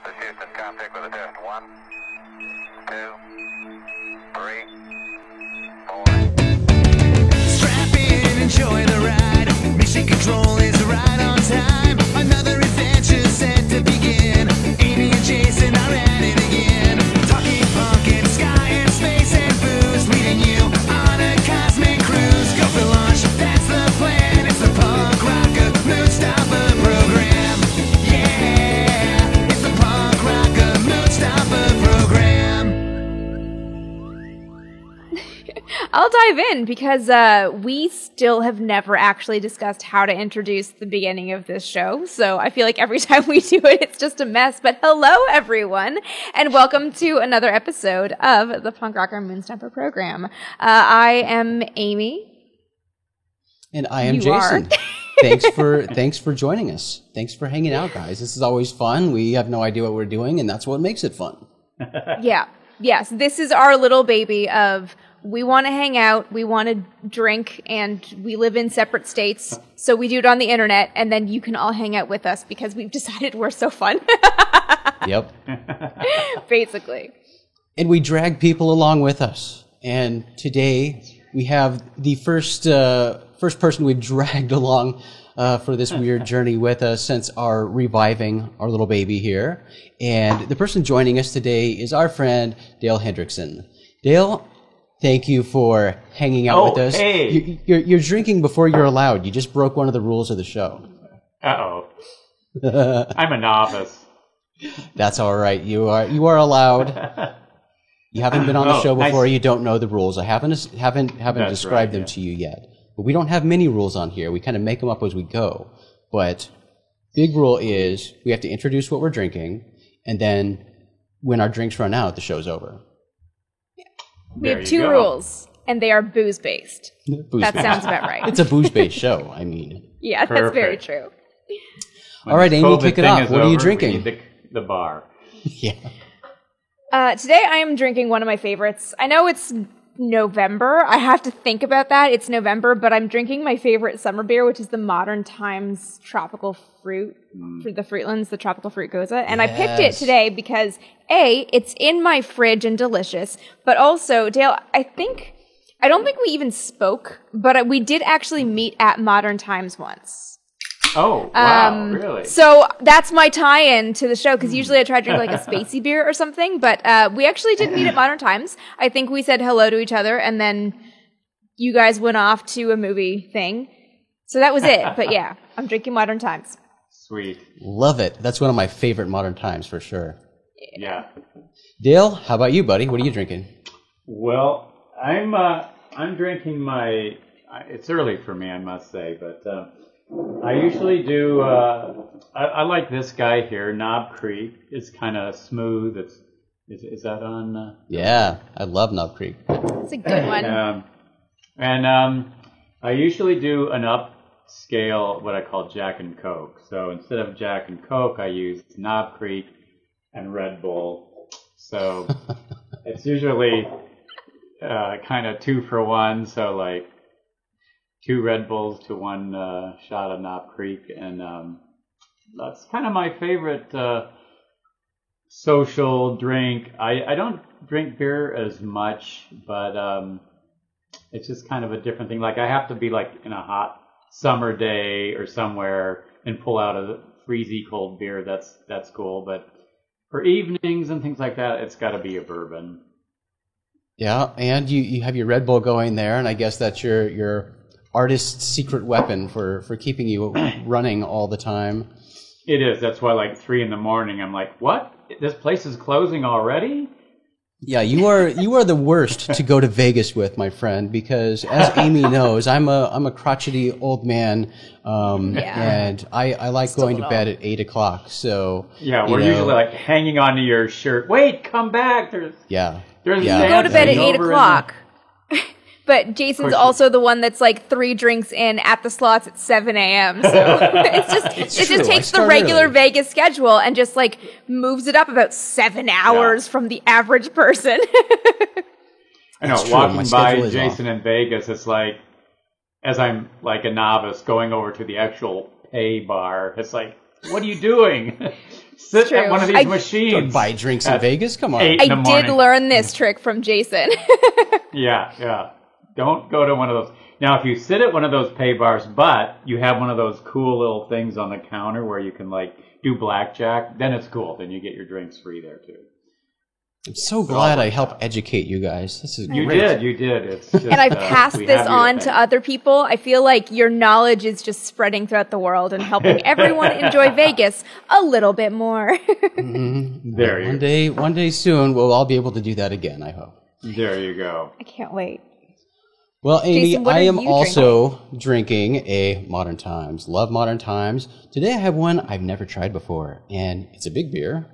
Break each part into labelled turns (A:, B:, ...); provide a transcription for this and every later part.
A: This is Houston, contact with a test. 1, 2, 3, 4.
B: Strap in, enjoy the ride. Mission control is right on time. Another adventure set to begin. Amy and Jason are at it again. Talking punk and sky and space and booze. Leading you on a cosmic cruise. Go for launch, that's the plan. It's the Punk Rocker Moonstopper program. Yeah, it's the Punk Rocker Moonstopper program.
C: I'll dive in because we still have never actually discussed how to introduce the beginning of this show. So I feel like every time we do it, it's just a mess. But hello, everyone, and welcome to another episode of the Punk Rocker Moonstomper program. I am Amy.
D: And I am
C: You
D: Jason.
C: are.
D: Thanks for joining us. Thanks for hanging out, guys. This is always fun. We have no idea what we're doing, and that's what makes it fun.
C: Yeah. Yes, this is our little baby of we want to hang out, we want to drink, and we live in separate states, so we do it on the internet, and then you can all hang out with us because we've decided we're so fun.
D: Yep.
C: Basically.
D: And we drag people along with us. And today we have the first person we've dragged along for this weird journey with us since our reviving our little baby here. And the person joining us today is our friend Dale Hendrickson. Dale, thank you for hanging out with us.
E: Hey.
D: You're drinking before you're allowed. You just broke one of the rules of the show.
E: Uh-oh. I'm a novice.
D: That's all right. You are allowed. You haven't been on the show before.
E: Nice.
D: You don't know the rules. I haven't
E: That's
D: described
E: right,
D: them
E: yeah.
D: to you yet. But we don't have many rules on here. We kind of make them up as we go. But big rule is we have to introduce what we're drinking, and then when our drinks run out, the show's over.
C: We
E: There
C: have
E: you
C: two
E: go.
C: rules, and they are booze-based.
D: Booze
C: That
D: based.
C: sounds about right.
D: It's a booze-based show. I mean,
C: Yeah, that's very
E: Perfect.
C: true.
E: When
D: All right,
E: this
D: Amy,
E: COVID
D: kick it
E: thing
D: off.
E: is
D: What are you
E: over, we
D: drinking?
E: need the bar.
D: yeah.
C: Today I am drinking one of my favorites. I know it's November. I have to think about that. It's November, but I'm drinking my favorite summer beer, which is the Modern Times Tropical Fruit, for the Fruitlands, the Tropical Fruit Goza. And I picked it
D: Yes.
C: today because, A, it's in my fridge and delicious, but also, Dale, I don't think we even spoke, but we did actually meet at Modern Times once.
E: Oh, wow, really?
C: So that's my tie-in to the show, because usually I try to drink like a spacey beer or something, but we actually did meet at Modern Times. I think we said hello to each other, and then you guys went off to a movie thing. So that was it. But yeah, I'm drinking Modern Times.
E: Sweet.
D: Love it. That's one of my favorite Modern Times for sure.
E: Yeah.
D: Dale, how about you, buddy? What are you drinking?
E: Well, I'm drinking my. It's early for me, I must say, but I usually do. I like this guy here, Knob Creek. It's kind of smooth. Is that on?
D: Yeah, I love Knob Creek.
C: It's a good one.
E: I usually do an upscale, what I call Jack and Coke. So instead of Jack and Coke, I use Knob Creek and Red Bull. So it's usually kind of 2 for 1. So like 2 Red Bulls to 1 shot of Knob Creek, and that's kind of my favorite social drink. I don't drink beer as much, but it's just kind of a different thing. Like I have to be like in a hot summer day or somewhere and pull out a freezy cold beer. That's cool. But for evenings and things like that, it's got to be a bourbon.
D: Yeah, and you have your Red Bull going there, and I guess that's your artist's secret weapon for keeping you running all the time.
E: It is. That's why like 3 a.m, I'm like, what? This place is closing already?
D: Yeah, you are the worst to go to Vegas with, my friend, because as Amy knows, I'm a crotchety old man, and I like going to bed at 8 o'clock. So
E: Yeah, we're usually like hanging onto your shirt. Wait, come back. There's
D: yeah.
E: There's
D: Yeah.
C: Go to bed at
E: dancing
C: 8
E: over in
C: o'clock. But Jason's
E: Question.
C: also the one that's like 3 drinks in at the slots at 7 a.m. So it
D: true.
C: just
D: I
C: takes the
D: start
C: regular
D: early.
C: Vegas schedule and just like moves it up about 7 hours from the average person.
E: I know,
D: That's true, my
E: walking by
D: schedule is
E: Jason in Vegas, it's like, as I'm like a novice going over to the actual pay bar, it's like, what are you doing? Sit
C: true.
E: at one of these machines.
D: Buy drinks in
E: at
D: Vegas? Come on.
E: 8 in
C: I
E: the
C: did
E: morning.
C: learn this trick from Jason.
E: Yeah. Don't go to one of those. Now, if you sit at one of those pay bars, but you have one of those cool little things on the counter where you can like do blackjack, then it's cool. Then you get your drinks free there too.
D: I'm so glad I helped educate you guys. This is
E: You
D: great.
E: did. It's just,
C: And I've passed
E: we
C: this
E: have you
C: on
E: at
C: to
E: that.
C: other people. I feel like your knowledge is just spreading throughout the world and helping everyone enjoy Vegas a little bit more.
E: There you
D: One day soon, we'll all be able to do that again, I hope.
E: There you go.
C: I can't wait.
D: Well, Amy,
C: Jason, what
D: I
C: are
D: am
C: you
D: also drinking a Modern Times. Love Modern Times. Today I have one I've never tried before, and it's a big beer,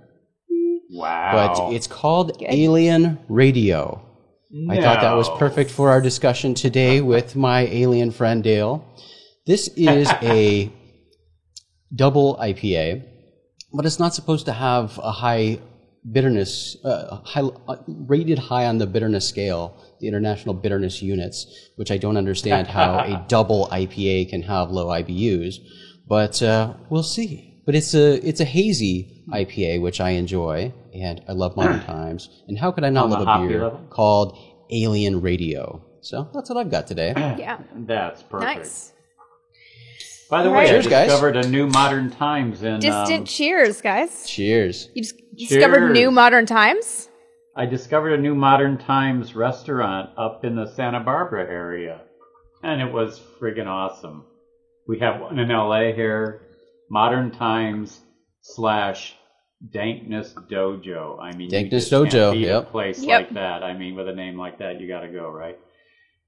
E: Wow.
D: but it's called Alien Radio. I thought that was
E: No.
D: perfect for our discussion today with my alien friend Dale. This is a double IPA, but it's not supposed to have a high bitterness, rated high on the bitterness scale, the International Bitterness Units, which I don't understand how a double IPA can have low IBUs, but we'll see. But it's a hazy IPA, which I enjoy, and I love Modern Times. And how could I not
E: On the
D: love a
E: hoppy
D: beer
E: level?
D: called Alien Radio? So that's what I've got today.
C: Yeah.
E: That's perfect.
C: Nice.
E: By the
C: All
E: way,
C: right.
D: Cheers,
E: I
D: guys.
E: discovered a new Modern Times in.
C: Distant cheers, guys.
D: Cheers.
C: You just discovered
E: Cheers.
C: new modern times?
E: I discovered a new Modern Times restaurant up in the Santa Barbara area, and it was friggin' awesome. We have one in LA here, Modern Times / Dankness Dojo. I mean,
D: Dankness
E: you just can't
D: Dojo,
E: beat
D: yep.
E: a place
C: Yep.
E: like that. I mean, with a name like that, you got to go, right?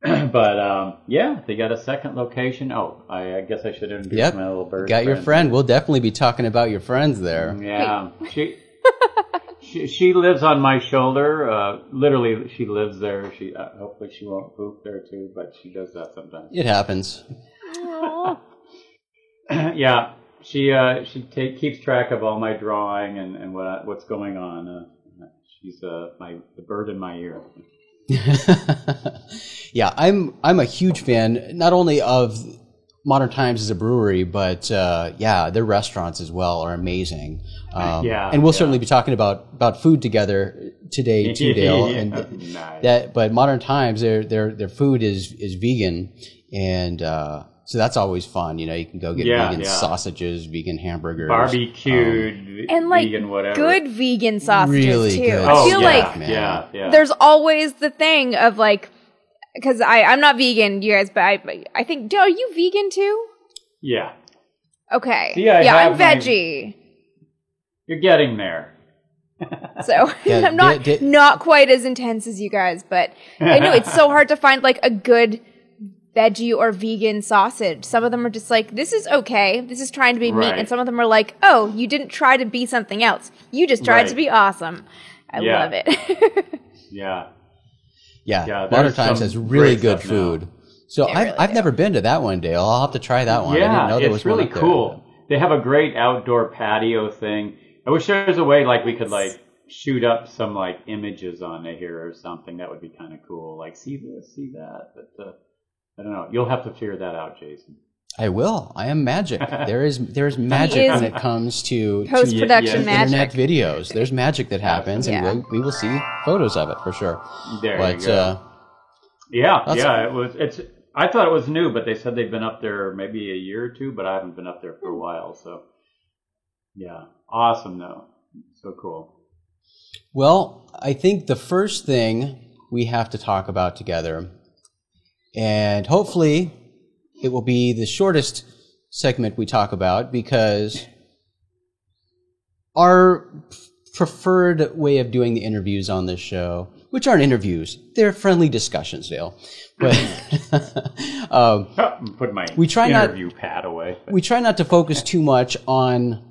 E: But yeah, they got a second location. Oh, I guess I should introduce
D: Yep.
E: my little bird.
D: Got your friend. We'll definitely be talking about your friends there.
E: Yeah, she lives on my shoulder. Literally, she lives there. She hopefully she won't poop there too, but she does that sometimes.
D: It happens.
E: Yeah, she keeps track of all my drawing and what's going on. She's the bird in my ear.
D: Yeah, I'm a huge fan not only of Modern Times as a brewery, but yeah, their restaurants as well are amazing. And we'll certainly be talking about food together today too, Dale.
E: Yeah,
D: And
E: nice.
D: but Modern Times, their food is vegan, and so that's always fun. You know, you can go get vegan sausages, vegan hamburgers,
E: barbecued,
C: And like
E: vegan whatever.
C: good vegan sausages
D: Really
C: too.
D: good.
C: I feel
E: yeah,
C: like
D: man.
E: yeah.
C: there's always the thing of like, because I'm not vegan, you guys, but I think, are you vegan too?
E: Yeah.
C: Okay.
E: See, I
C: yeah, I'm
E: have my-
C: veggie.
E: You're getting there.
C: So
D: Yeah,
C: I'm not quite as intense as you guys, but I know it's so hard to find like a good veggie or vegan sausage. Some of them are just like, this is okay. This is trying to be meat.
E: Right.
C: And some of them are like, oh, you didn't try to be something else. You just tried
E: Right.
C: to be awesome. I
E: Yeah.
C: love it.
E: Yeah.
D: Yeah,
E: Yeah,
D: Modern
E: there's
D: Times
E: some
D: has really
E: great
D: good
E: stuff now.
D: food. So
C: They
D: I've
C: really
D: I've
C: do.
D: never been to that one, Dale. I'll have to try that one. I didn't
E: Yeah,
D: know there was
E: it's really
D: one up there.
E: cool. They have a great outdoor patio thing. I wish there was a way like we could like shoot up some like images on it here or something. That would be kind of cool. Like see this, see that. But I don't know. You'll have to figure that out, Jason.
D: I will. I am magic. There is magic
C: is
D: when it comes to
C: Post-production
E: Yeah,
C: magic.
D: internet videos. There's magic that happens,
C: Yeah.
D: and we will see photos of it for sure.
E: There
D: But
E: you go. Yeah.
D: That's-
E: It's. I thought it was new, but they said they've been up there maybe a year or two, but I haven't been up there for a while. So yeah, awesome though. So cool.
D: well, I think the first thing we have to talk about together, and hopefully it will be the shortest segment we talk about, because our preferred way of doing the interviews on this show, which aren't interviews, they're friendly discussions, Dale. But
E: Put my
D: We try not-
E: interview pad away.
D: we try not to focus too much on,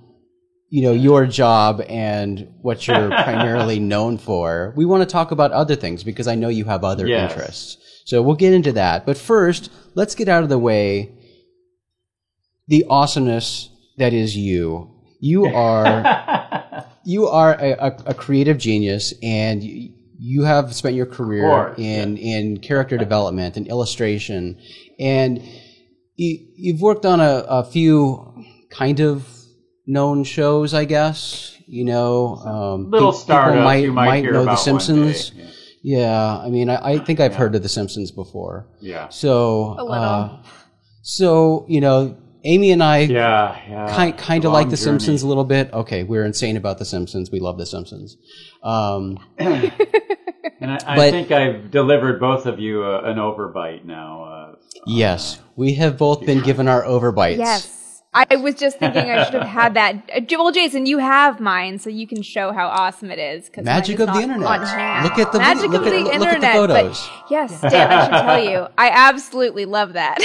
D: your job and what you're primarily known for. We want to talk about other things because I know you have other
E: Yes.
D: interests. So we'll get into that. But first, let's get out of the way the awesomeness that is you. You are a creative genius, and you have spent your career
E: course,
D: in character development and illustration, and you've worked on a few kind of known shows, I guess. You know,
E: Little startups
D: people
E: you might hear
D: know
E: about
D: The Simpsons.
E: one day.
D: Yeah, I mean, I think I've heard of The Simpsons before.
E: Yeah.
D: So,
C: A little.
D: so you know, Amy and I
E: Yeah.
D: kind of
E: Long
D: like The
E: journey.
D: Simpsons a little bit. Okay, we're insane about The Simpsons. We love The Simpsons.
E: And I think I've delivered both of you an overbite now.
D: Yes, we have both been given our overbites.
C: Yes. I was just thinking I should have had that. Well, Jason, you have mine, so you can show how awesome it is. 'Cause
D: Magic
C: mine
D: of
C: is
D: the
C: not
D: internet.
C: on hand.
D: Look at the
C: Magic
D: look
C: of
D: at-
C: the
D: look at the
C: internet.
D: photos.
C: But yes, Dan, I should tell you, I absolutely love that.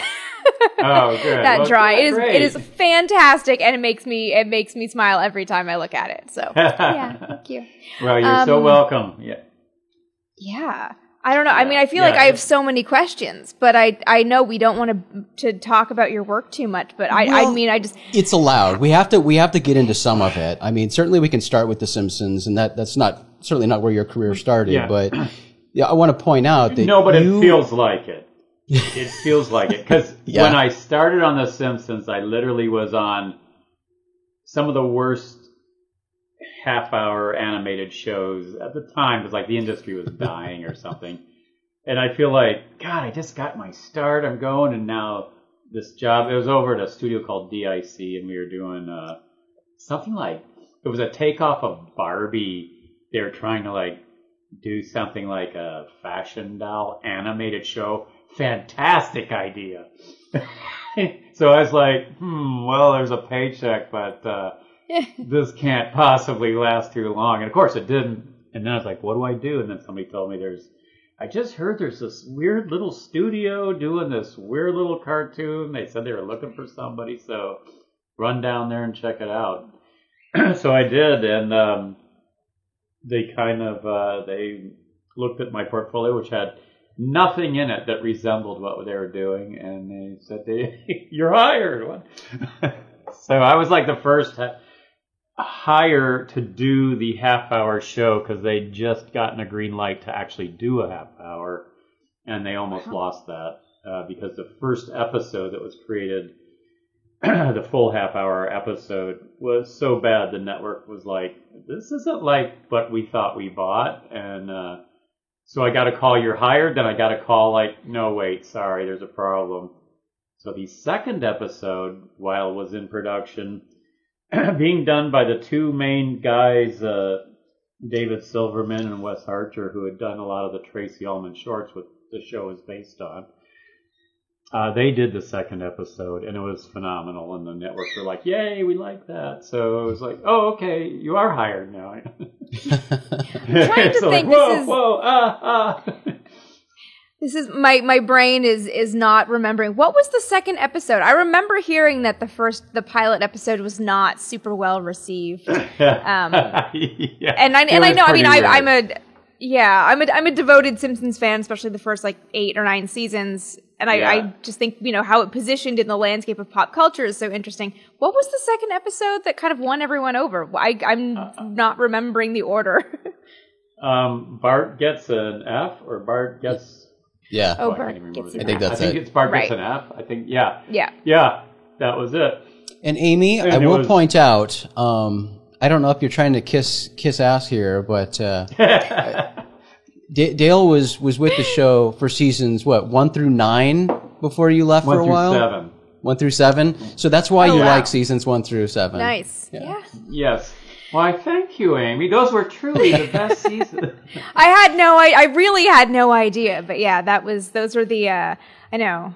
E: Oh, good.
C: That
E: Well,
C: drawing.
E: good,
C: It is
E: great.
C: fantastic, and it makes me smile every time I look at it. So yeah, thank you.
E: Well, you're so welcome. Yeah.
C: Yeah. I don't know. I mean, I feel
E: Yeah,
C: like I have
E: it's-
C: so many questions, but I know we don't want to talk about your work too much, but I
D: Well,
C: mean, I just,
D: It's allowed. We have to get into some of it. I mean, certainly we can start with The Simpsons, and that's certainly not where your career started.
E: Yeah.
D: But yeah, I want to point out that
E: No, but it
D: you-
E: feels like it. It feels like it. Because
D: Yeah.
E: when I started on The Simpsons, I literally was on some of the worst half-hour animated shows at the time, because like the industry was dying or something. And I feel like, God, I just got my start. I'm going, and now this job. It was over at a studio called DIC, and we were doing something like, it was a takeoff of Barbie. They were trying to like do something like a fashion doll animated show. Fantastic idea. So I was like, well, there's a paycheck, but this can't possibly last too long. And of course it didn't. And then I was like, what do I do? And then somebody told me I just heard there's this weird little studio doing this weird little cartoon. They said they were looking for somebody, so run down there and check it out. So I did, and they kind of they looked at my portfolio, which had nothing in it that resembled what they were doing, and they said, "You're hired." So I was like the first hire to do the half-hour show, because they'd just gotten a green light to actually do a half-hour, and they almost lost that because the first episode that was created, the full half-hour episode, was so bad the network was like, this isn't like what we thought we bought. And so I got a call, you're hired. Then I got a call like, no, wait, sorry, there's a problem. So the second episode, while it was in production, being done by the two main guys, David Silverman and Wes Archer, who had done a lot of the Tracy Ullman shorts, which the show is based on. They did the second episode, and it was phenomenal, and the networks were like, yay, we like that. So it was like, oh, okay, you are hired now.
C: trying to
E: So
C: think,
E: like, whoa,
C: this is my brain is not remembering. What was the second episode? I remember hearing that the pilot episode was not super well received.
E: yeah.
C: And I
E: It was
C: know, I mean,
E: pretty weird.
C: I'm a devoted Simpsons fan, especially the first like 8 or 9 seasons. And
E: Yeah.
C: I just think, you know, how it positioned in the landscape of pop culture is so interesting. What was the second episode that kind of won everyone over? I'm not remembering the order.
E: Bart gets an F, or Bart gets...
D: Yeah.
C: Oh,
E: I
C: Bart
E: can't even remember
C: gets
E: the
C: an
D: I think
E: name.
D: that's
E: I think
D: it.
E: it's Bart gets
C: Right.
E: an F. I think, yeah.
C: Yeah.
E: Yeah, that was it.
D: And Amy,
E: And
D: I
E: it
D: will
E: was-
D: point out, I don't know if you're trying to kiss ass here, but Dale was with the show for seasons 1 through 9 before you left for a while.
E: 7.
D: 1 through 7. So that's why
C: Oh,
D: you
C: wow.
D: like seasons 1 through 7.
C: Nice. Yeah.
E: Yes. Why, thank you, Amy. Those were truly the best seasons.
C: I really had no idea, but yeah, those were the, I know.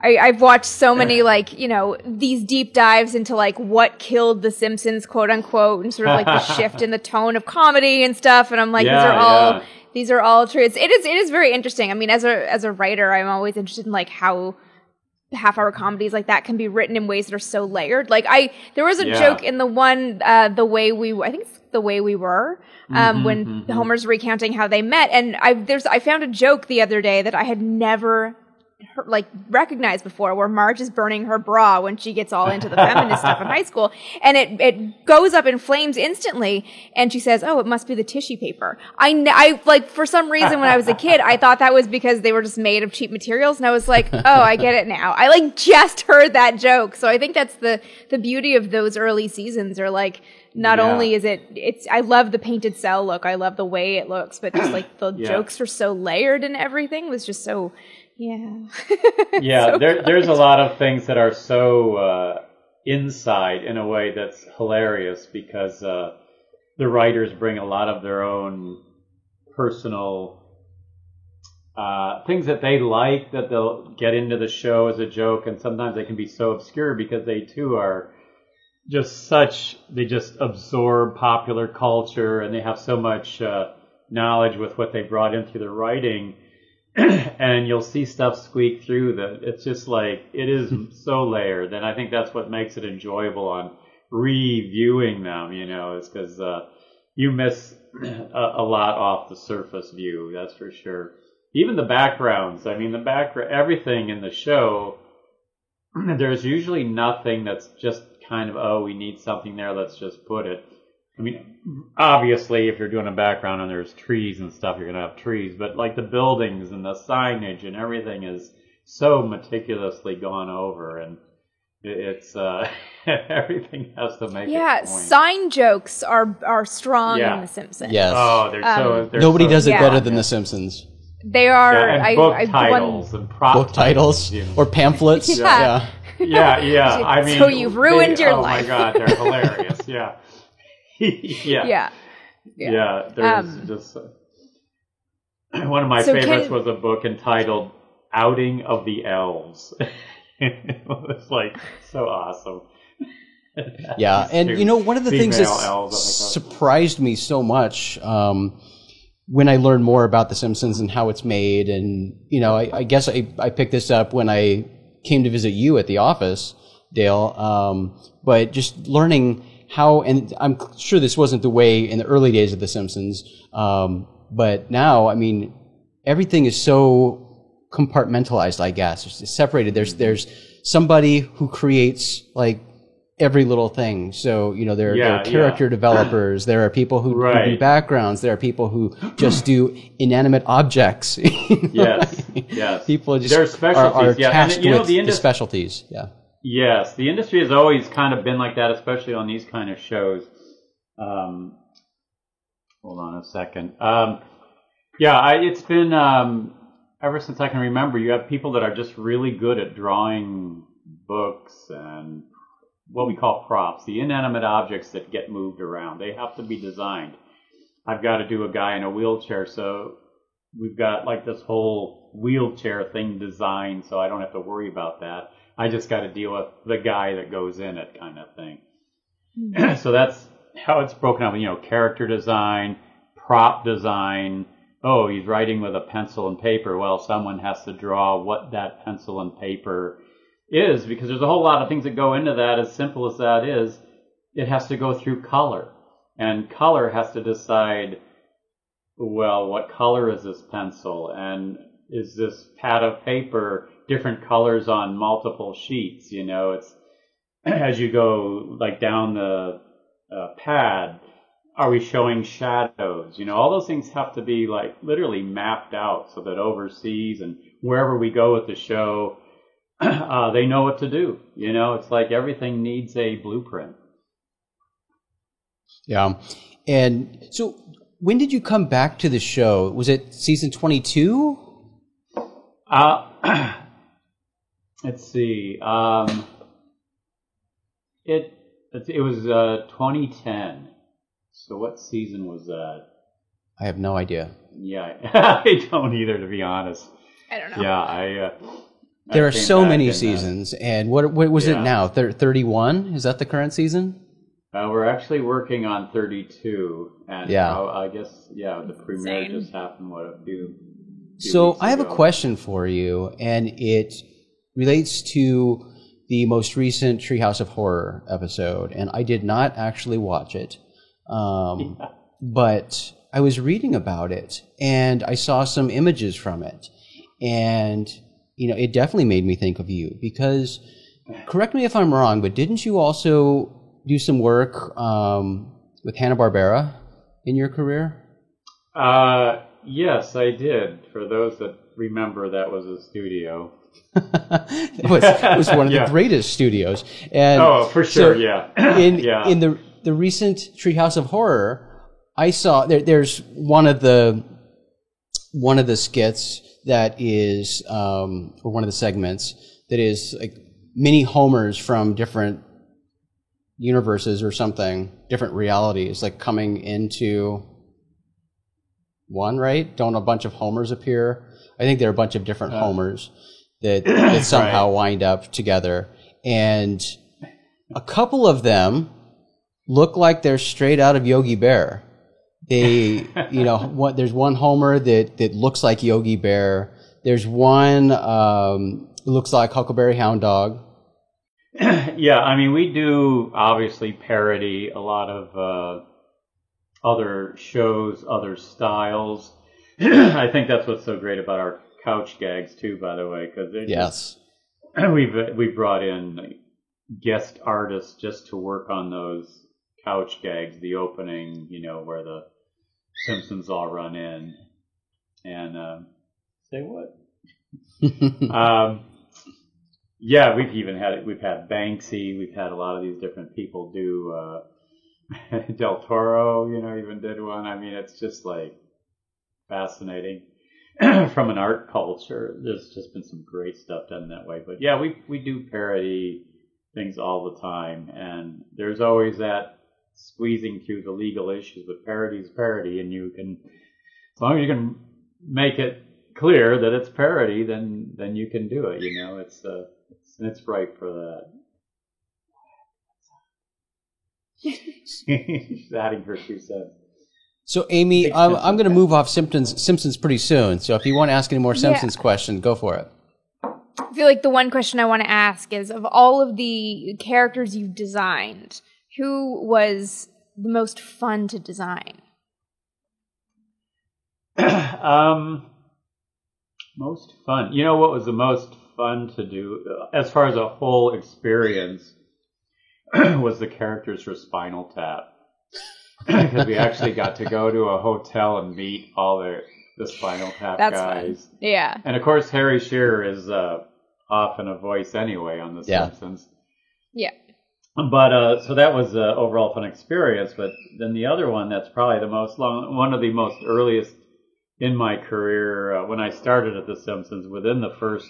C: I've watched so many, like, you know, these deep dives into, like, what killed The Simpsons, quote unquote, and sort of like the shift in the tone of comedy and stuff. And I'm like,
E: Yeah,
C: these are all true. It is very interesting. I mean, as a writer, I'm always interested in like how half-hour comedies like that can be written in ways that are so layered. Like there was a
E: Yeah.
C: joke in the one, I think it's The Way We Were, when Homer's recounting how they met. And I found a joke the other day that I had never recognized before, where Marge is burning her bra when she gets all into the feminist stuff in high school, and it goes up in flames instantly, and she says, "Oh, it must be the tissue paper." I like, for some reason when I was a kid, I thought that was because they were just made of cheap materials, and I was like, "Oh, I get it now." I like just heard that joke, so I think that's the beauty of those early seasons. Are like, not only is it's I love the painted cell look, I love the way it looks, but just like the jokes are so layered and everything was just so. Yeah.
E: So there's a lot of things that are so inside in a way that's hilarious, because the writers bring a lot of their own personal things that they like, that they'll get into the show as a joke, and sometimes they can be so obscure because they too are they just absorb popular culture, and they have so much knowledge with what they brought in through their writing. And you'll see stuff squeak through that. It's just like, it is so layered. And I think that's what makes it enjoyable on reviewing them, is because you miss a lot off the surface view, that's for sure. Even the backgrounds. I mean, everything in the show, there's usually nothing that's just kind of, oh, we need something there, let's just put it. I mean, obviously, if you're doing a background and there's trees and stuff, you're going to have trees. But like the buildings and the signage and everything is so meticulously gone over, and it's everything has to make its point.
C: Sign jokes are strong in The Simpsons.
D: Yes.
E: Oh, they're
D: nobody
E: so
D: does it
C: Yeah.
D: better than The Simpsons.
C: They are.
E: and book titles and prop
D: Book titles or pamphlets.
C: Yeah.
E: Yeah. I mean,
C: So you've ruined your life.
E: Oh my God, they're hilarious. Yeah. Yeah. There's just one of my favorites was a book entitled "Outing of the Elves." It was like so awesome.
D: Yeah, and one of the things that
E: elves,
D: surprised me so much when I learned more about The Simpsons and how it's made, and I guess I picked this up when I came to visit you at the office, Dale. But just learning how, and I'm sure this wasn't the way in the early days of The Simpsons, but now, I mean, everything is so compartmentalized, I guess. It's separated. There's somebody who creates like every little thing. So, there are character developers. There are people who do backgrounds. There are people who just do inanimate objects.
E: Yes.
D: People just
E: Their specialties,
D: are tasked
E: and,
D: with the specialties. Yeah.
E: Yes, the industry has always kind of been like that, especially on these kind of shows. Hold on a second. It's been ever since I can remember. You have people that are just really good at drawing books and what we call props, the inanimate objects that get moved around. They have to be designed. I've got to do a guy in a wheelchair, so we've got like this whole wheelchair thing designed, so I don't have to worry about that. I just got to deal with the guy that goes in it, kind of thing. Mm-hmm. So that's how it's broken up. Character design, prop design. Oh, he's writing with a pencil and paper. Well, someone has to draw what that pencil and paper is, because there's a whole lot of things that go into that. As simple as that is, it has to go through color. And color has to decide, well, what color is this pencil? And is this pad of paper different colors on multiple sheets? It's as you go like down the pad, are we showing shadows? All those things have to be like literally mapped out so that overseas and wherever we go with the show, they know what to do. It's like everything needs a blueprint. Yeah.
D: And so when did you come back to the show? Was it season 22?
E: Let's see. It was 2010. So what season was that?
D: I have no idea.
E: Yeah, I don't either, to be honest.
C: I don't know.
E: Yeah,
D: there are so many seasons, and what was it now? 31? Is that the current season?
E: We're actually working on 32, and I guess the premiere just happened. A few
D: So I have a question for you, and it relates to the most recent Treehouse of Horror episode, and I did not actually watch it, but I was reading about it, and I saw some images from it, and it definitely made me think of you because, correct me if I'm wrong, but didn't you also do some work with Hanna-Barbera in your career?
E: Yes, I did. For those that remember, that was a studio.
D: It was one of the greatest studios. And
E: for sure,
D: so
E: yeah.
D: In the recent Treehouse of Horror, I saw there's one of the skits that is, or one of the segments that is like mini Homers from different universes or something, different realities, like coming into one, right? Don't a bunch of Homers appear? I think there are a bunch of different Homers that somehow wind up together. And a couple of them look like they're straight out of Yogi Bear. They, there's one Homer that looks like Yogi Bear. There's one who looks like Huckleberry Hound Dog.
E: Yeah, I mean, we do obviously parody a lot of other shows, other styles. I think that's what's so great about our couch gags too, by the way, because we've brought in guest artists just to work on those couch gags, the opening, where the Simpsons all run in and say what? Yeah, we've had Banksy, we've had a lot of these different people do. Del Toro, even did one. I mean, it's just like fascinating from an art culture. There's just been some great stuff done that way. But yeah, we do parody things all the time, and there's always that squeezing through the legal issues. But parody is parody, and you can, as long as you can make it clear that it's parody, then you can do it. It's right for that. She's adding her 2 cents.
D: So, Amy, I'm going to move off Simpsons pretty soon. So, if you want to ask any more Simpsons questions, go for it.
C: I feel like the one question I want to ask is, of all of the characters you've designed, who was the most fun to design?
E: Most fun. What was the most fun to do, as far as a whole experience, was the characters for Spinal Tap. Because we actually got to go to a hotel and meet all the Spinal Tap guys.
C: Fun. Yeah.
E: And of course, Harry Shearer is often a voice anyway on The Simpsons.
C: Yeah.
E: But so that was an overall fun experience. But then the other one that's probably one of the most earliest in my career, when I started at The Simpsons, within the first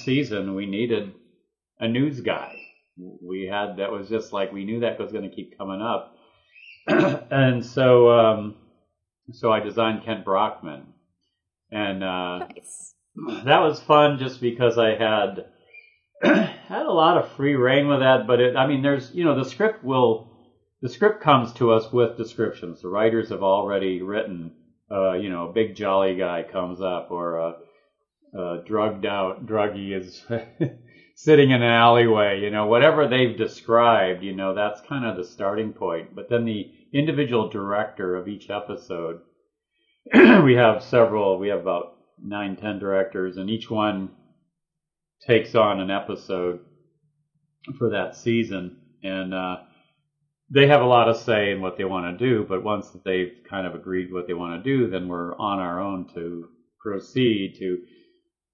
E: season, we needed a news guy. That was just like, we knew that was going to keep coming up. And so I designed Kent Brockman. And
C: nice.
E: That was fun just because I had a lot of free reign with that. But there's, the script comes to us with descriptions. The writers have already written, a big jolly guy comes up, or a drugged out druggie is sitting in an alleyway, whatever they've described, that's kind of the starting point. But then the individual director of each episode, we have about 9-10 directors, and each one takes on an episode for that season. And they have a lot of say in what they want to do, but once they've kind of agreed what they want to do, then we're on our own to proceed to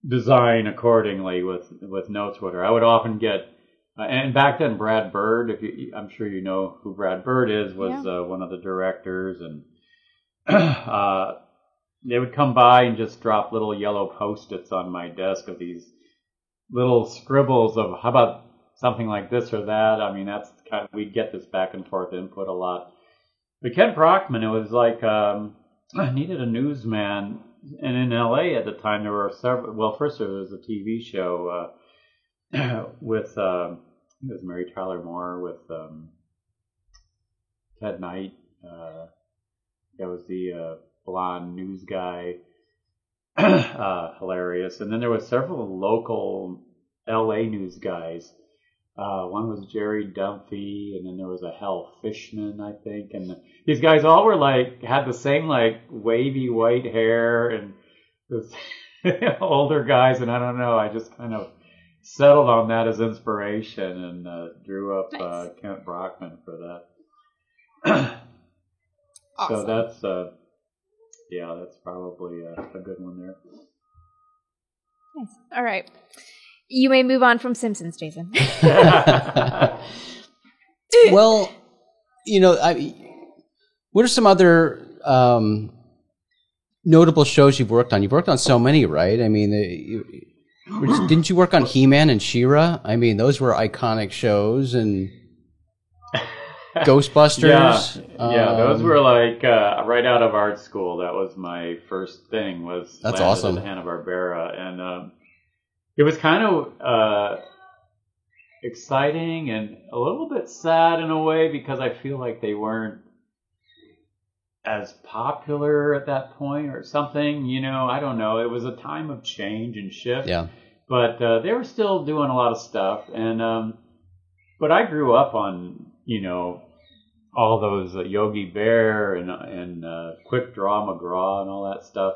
E: design accordingly with notes. I would often get, and back then Brad Bird, I'm sure you know who Brad Bird is, was one of the directors, and they would come by and just drop little yellow Post-its on my desk of these little scribbles of, how about something like this or that. That's kind of, we'd get this back and forth input a lot. But Kent Brockman, it was like, I needed a newsman. And in LA at the time, there were several. Well, first there was a TV show with I think it was Mary Tyler Moore with Ted Knight. That was the blonde news guy, hilarious. And then there was several local LA news guys. One was Jerry Dunphy, and then there was a Hal Fishman, I think. And these guys all were had the same wavy white hair, and older guys, and I don't know, I just kind of settled on that as inspiration and drew up
C: Nice.
E: Kent Brockman for that.
C: Awesome.
E: So that's that's probably a good one there.
C: Nice. All right. You may move on from Simpsons, Jason.
D: Well, what are some other notable shows you've worked on? You've worked on so many, right? I mean, didn't you work on He-Man and She-Ra? I mean, those were iconic shows, and Ghostbusters.
E: Those were like right out of art school. That was my first thing.
D: That's
E: landed
D: awesome.
E: At Hanna-Barbera, and it was kind of exciting and a little bit sad in a way because I feel like they weren't as popular at that point or something. I don't know. It was a time of change and shift.
D: Yeah.
E: But they were still doing a lot of stuff, and but I grew up on all those Yogi Bear and Quick Draw McGraw and all that stuff.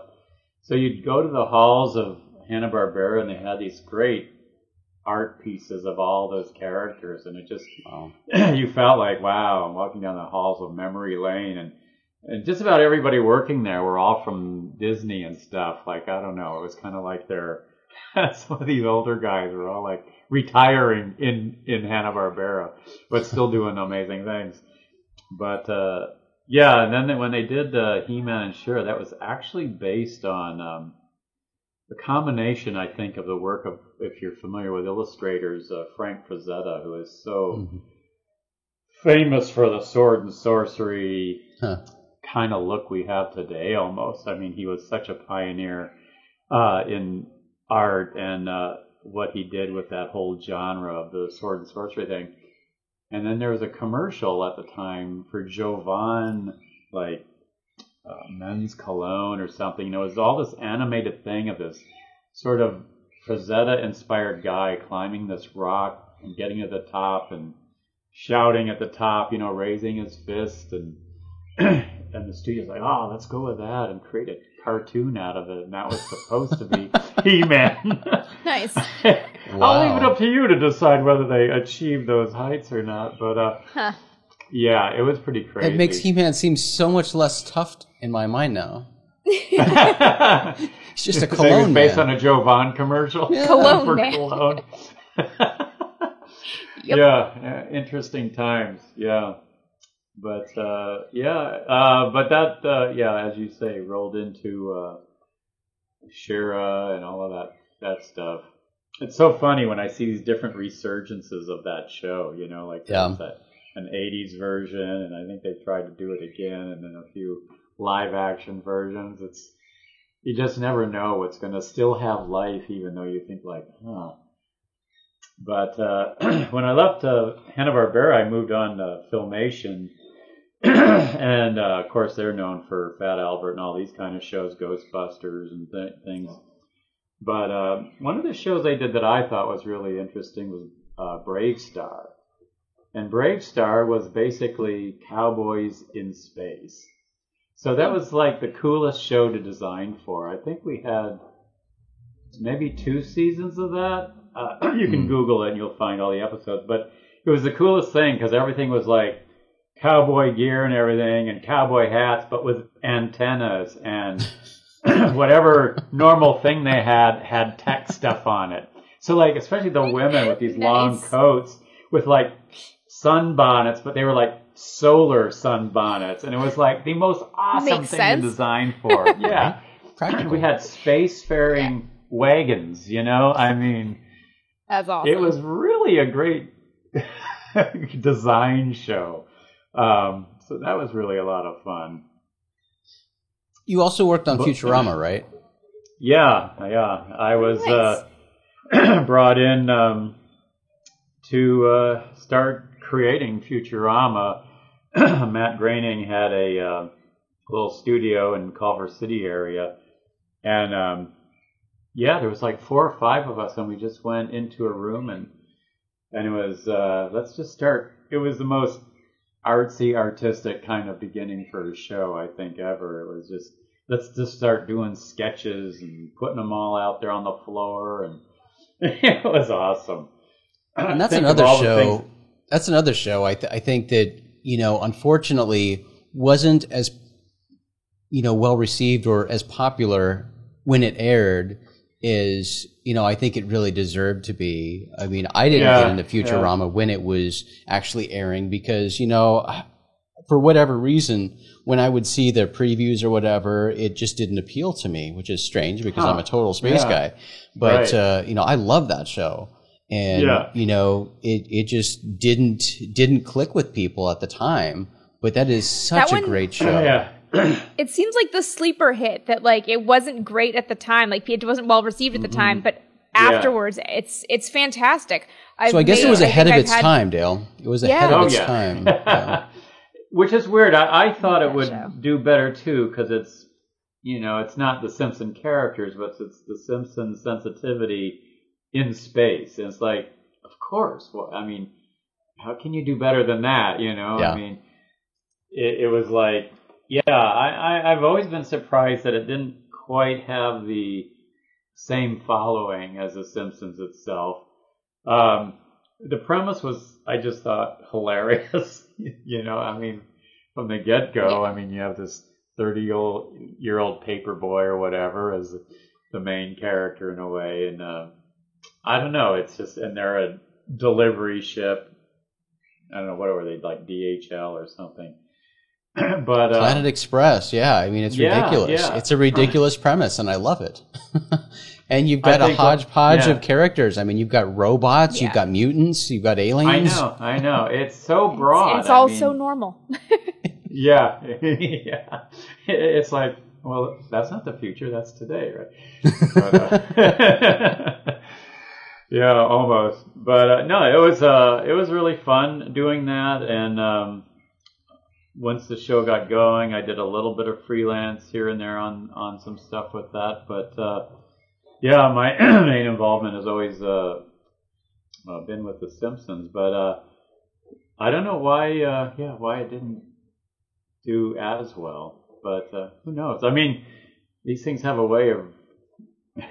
E: So you'd go to the halls of Hanna-Barbera, and they had these great art pieces of all those characters, and it just you felt like, wow, I'm walking down the halls of memory lane, and just about everybody working there were all from Disney and stuff. Like, I don't know, it was kind of like some of these older guys were all like retiring in Hanna-Barbera, but still doing amazing things. But and then when they did He-Man and She-Ra, that was actually based on the combination, I think, of the work of, if you're familiar with illustrators, Frank Frazetta, who is so famous for the sword and sorcery kind of look we have today almost. I mean, he was such a pioneer in art and what he did with that whole genre of the sword and sorcery thing. And then there was a commercial at the time for Jovan, like men's cologne or something. It was all this animated thing of this sort of Frazetta-inspired guy climbing this rock and getting to the top and shouting at the top, raising his fist, and and the studio's like, oh, let's go with that and create a cartoon out of it. And that was supposed to be He-Man.
C: Nice.
E: I'll leave it up to you to decide whether they achieved those heights or not. But yeah, it was pretty crazy.
D: It makes He-Man seem so much less tough in my mind now. It's just a cologne
E: based
D: man.
E: on a Jovan commercial.
D: Yeah.
C: Cologne
E: for
C: man.
E: cologne.
C: Yep.
E: Yeah, interesting times. Yeah. But but that as you say, rolled into She-Ra and all of that stuff. It's so funny when I see these different resurgences of that show. Like there's an '80s version, and I think they tried to do it again, and then a few live action versions. You just never know what's going to still have life, even though you think like, huh. But when I left Hanna-Barbera, I moved on to Filmation. And of course they're known for Fat Albert and all these kind of shows, Ghostbusters and things. But one of the shows they did that I thought was really interesting was Brave Star. And Brave Star was basically cowboys in space. So that was like the coolest show to design for. I think we had maybe 2 seasons of that. You can Google it and you'll find all the episodes. But it was the coolest thing because everything was like cowboy gear and everything, and cowboy hats, but with antennas and whatever normal thing they had tech stuff on it. So like, especially the women with these long coats with like sunbonnets, but they were like solar sunbonnets, and it was like the most awesome thing to design for. Yeah.
D: Practical.
E: We had spacefaring wagons, I mean,
C: That's awesome.
E: it was really a great design show. So that was really a lot of fun.
D: You also worked on Futurama, right?
E: Yeah. I was brought in to start creating Futurama. Matt Groening had a little studio in Culver City area, and there was like 4 or 5 of us, and we just went into a room and it was let's just start. It was the most artsy, artistic kind of beginning for a show I think ever. It was just, let's just start doing sketches and putting them all out there on the floor, and it was awesome.
D: And that's
E: Think
D: another
E: of all the
D: show.
E: things-
D: That's another show. I think that, unfortunately, wasn't as well received or as popular when it aired is, I think it really deserved to be. I mean, I didn't get into Futurama when it was actually airing because, for whatever reason, when I would see the previews or whatever, it just didn't appeal to me, which is strange because I'm a total space guy. But, I love that show. And, it just didn't click with people at the time. But that is such a great show.
E: Yeah.
C: It seems like the sleeper hit that like it wasn't great at the time, like it wasn't well received at the time, but afterwards it's fantastic.
D: So I guess it was ahead of its time, Dale. It was ahead of its time. Yeah.
E: Which is weird. I thought it would
C: show.
E: do better too because it's it's not the Simpson characters, but it's the Simpson sensitivity in space. And it's like, of course. Well, I mean, how can you do better than that? I mean, it was like, I've always been surprised that it didn't quite have the same following as The Simpsons itself. The premise was, I just thought, hilarious. I mean, from the get-go, I mean, you have this 30-year-old paper boy or whatever as the main character in a way, and I don't know, it's just, and they're a delivery ship. I don't know, what were they, like DHL or something? But
D: Planet Express, I mean, it's ridiculous.
E: Yeah.
D: It's a ridiculous premise, and I love it. And you've got a hodgepodge of characters. I mean, you've got robots, you've got mutants, you've got aliens.
E: I know. It's so broad.
C: It's all so normal.
E: Yeah. It's like, well, that's not the future, that's today, right? But, yeah, almost. But no, it was really fun doing that, and once the show got going, I did a little bit of freelance here and there on some stuff with that. But my main involvement has always been with The Simpsons. But I don't know why it didn't do as well. But who knows? I mean, these things have a way of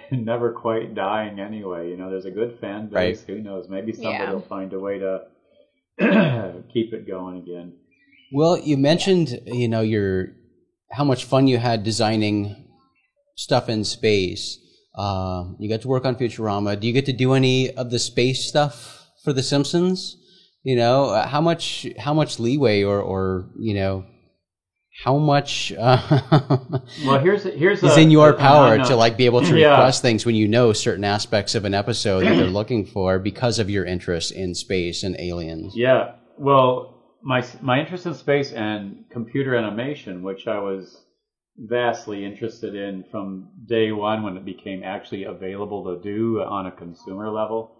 E: never quite dying anyway. There's a good fan base. Right. Who knows? Maybe somebody will find a way to keep it going again.
D: Well, you mentioned, how much fun you had designing stuff in space. You got to work on Futurama. Do you get to do any of the space stuff for The Simpsons? How much leeway or how much
E: well, here's
D: is in your power to be able to request things when certain aspects of an episode that they're looking for because of your interest in space and aliens?
E: Yeah. Well, my interest in space and computer animation, which I was vastly interested in from day one when it became actually available to do on a consumer level.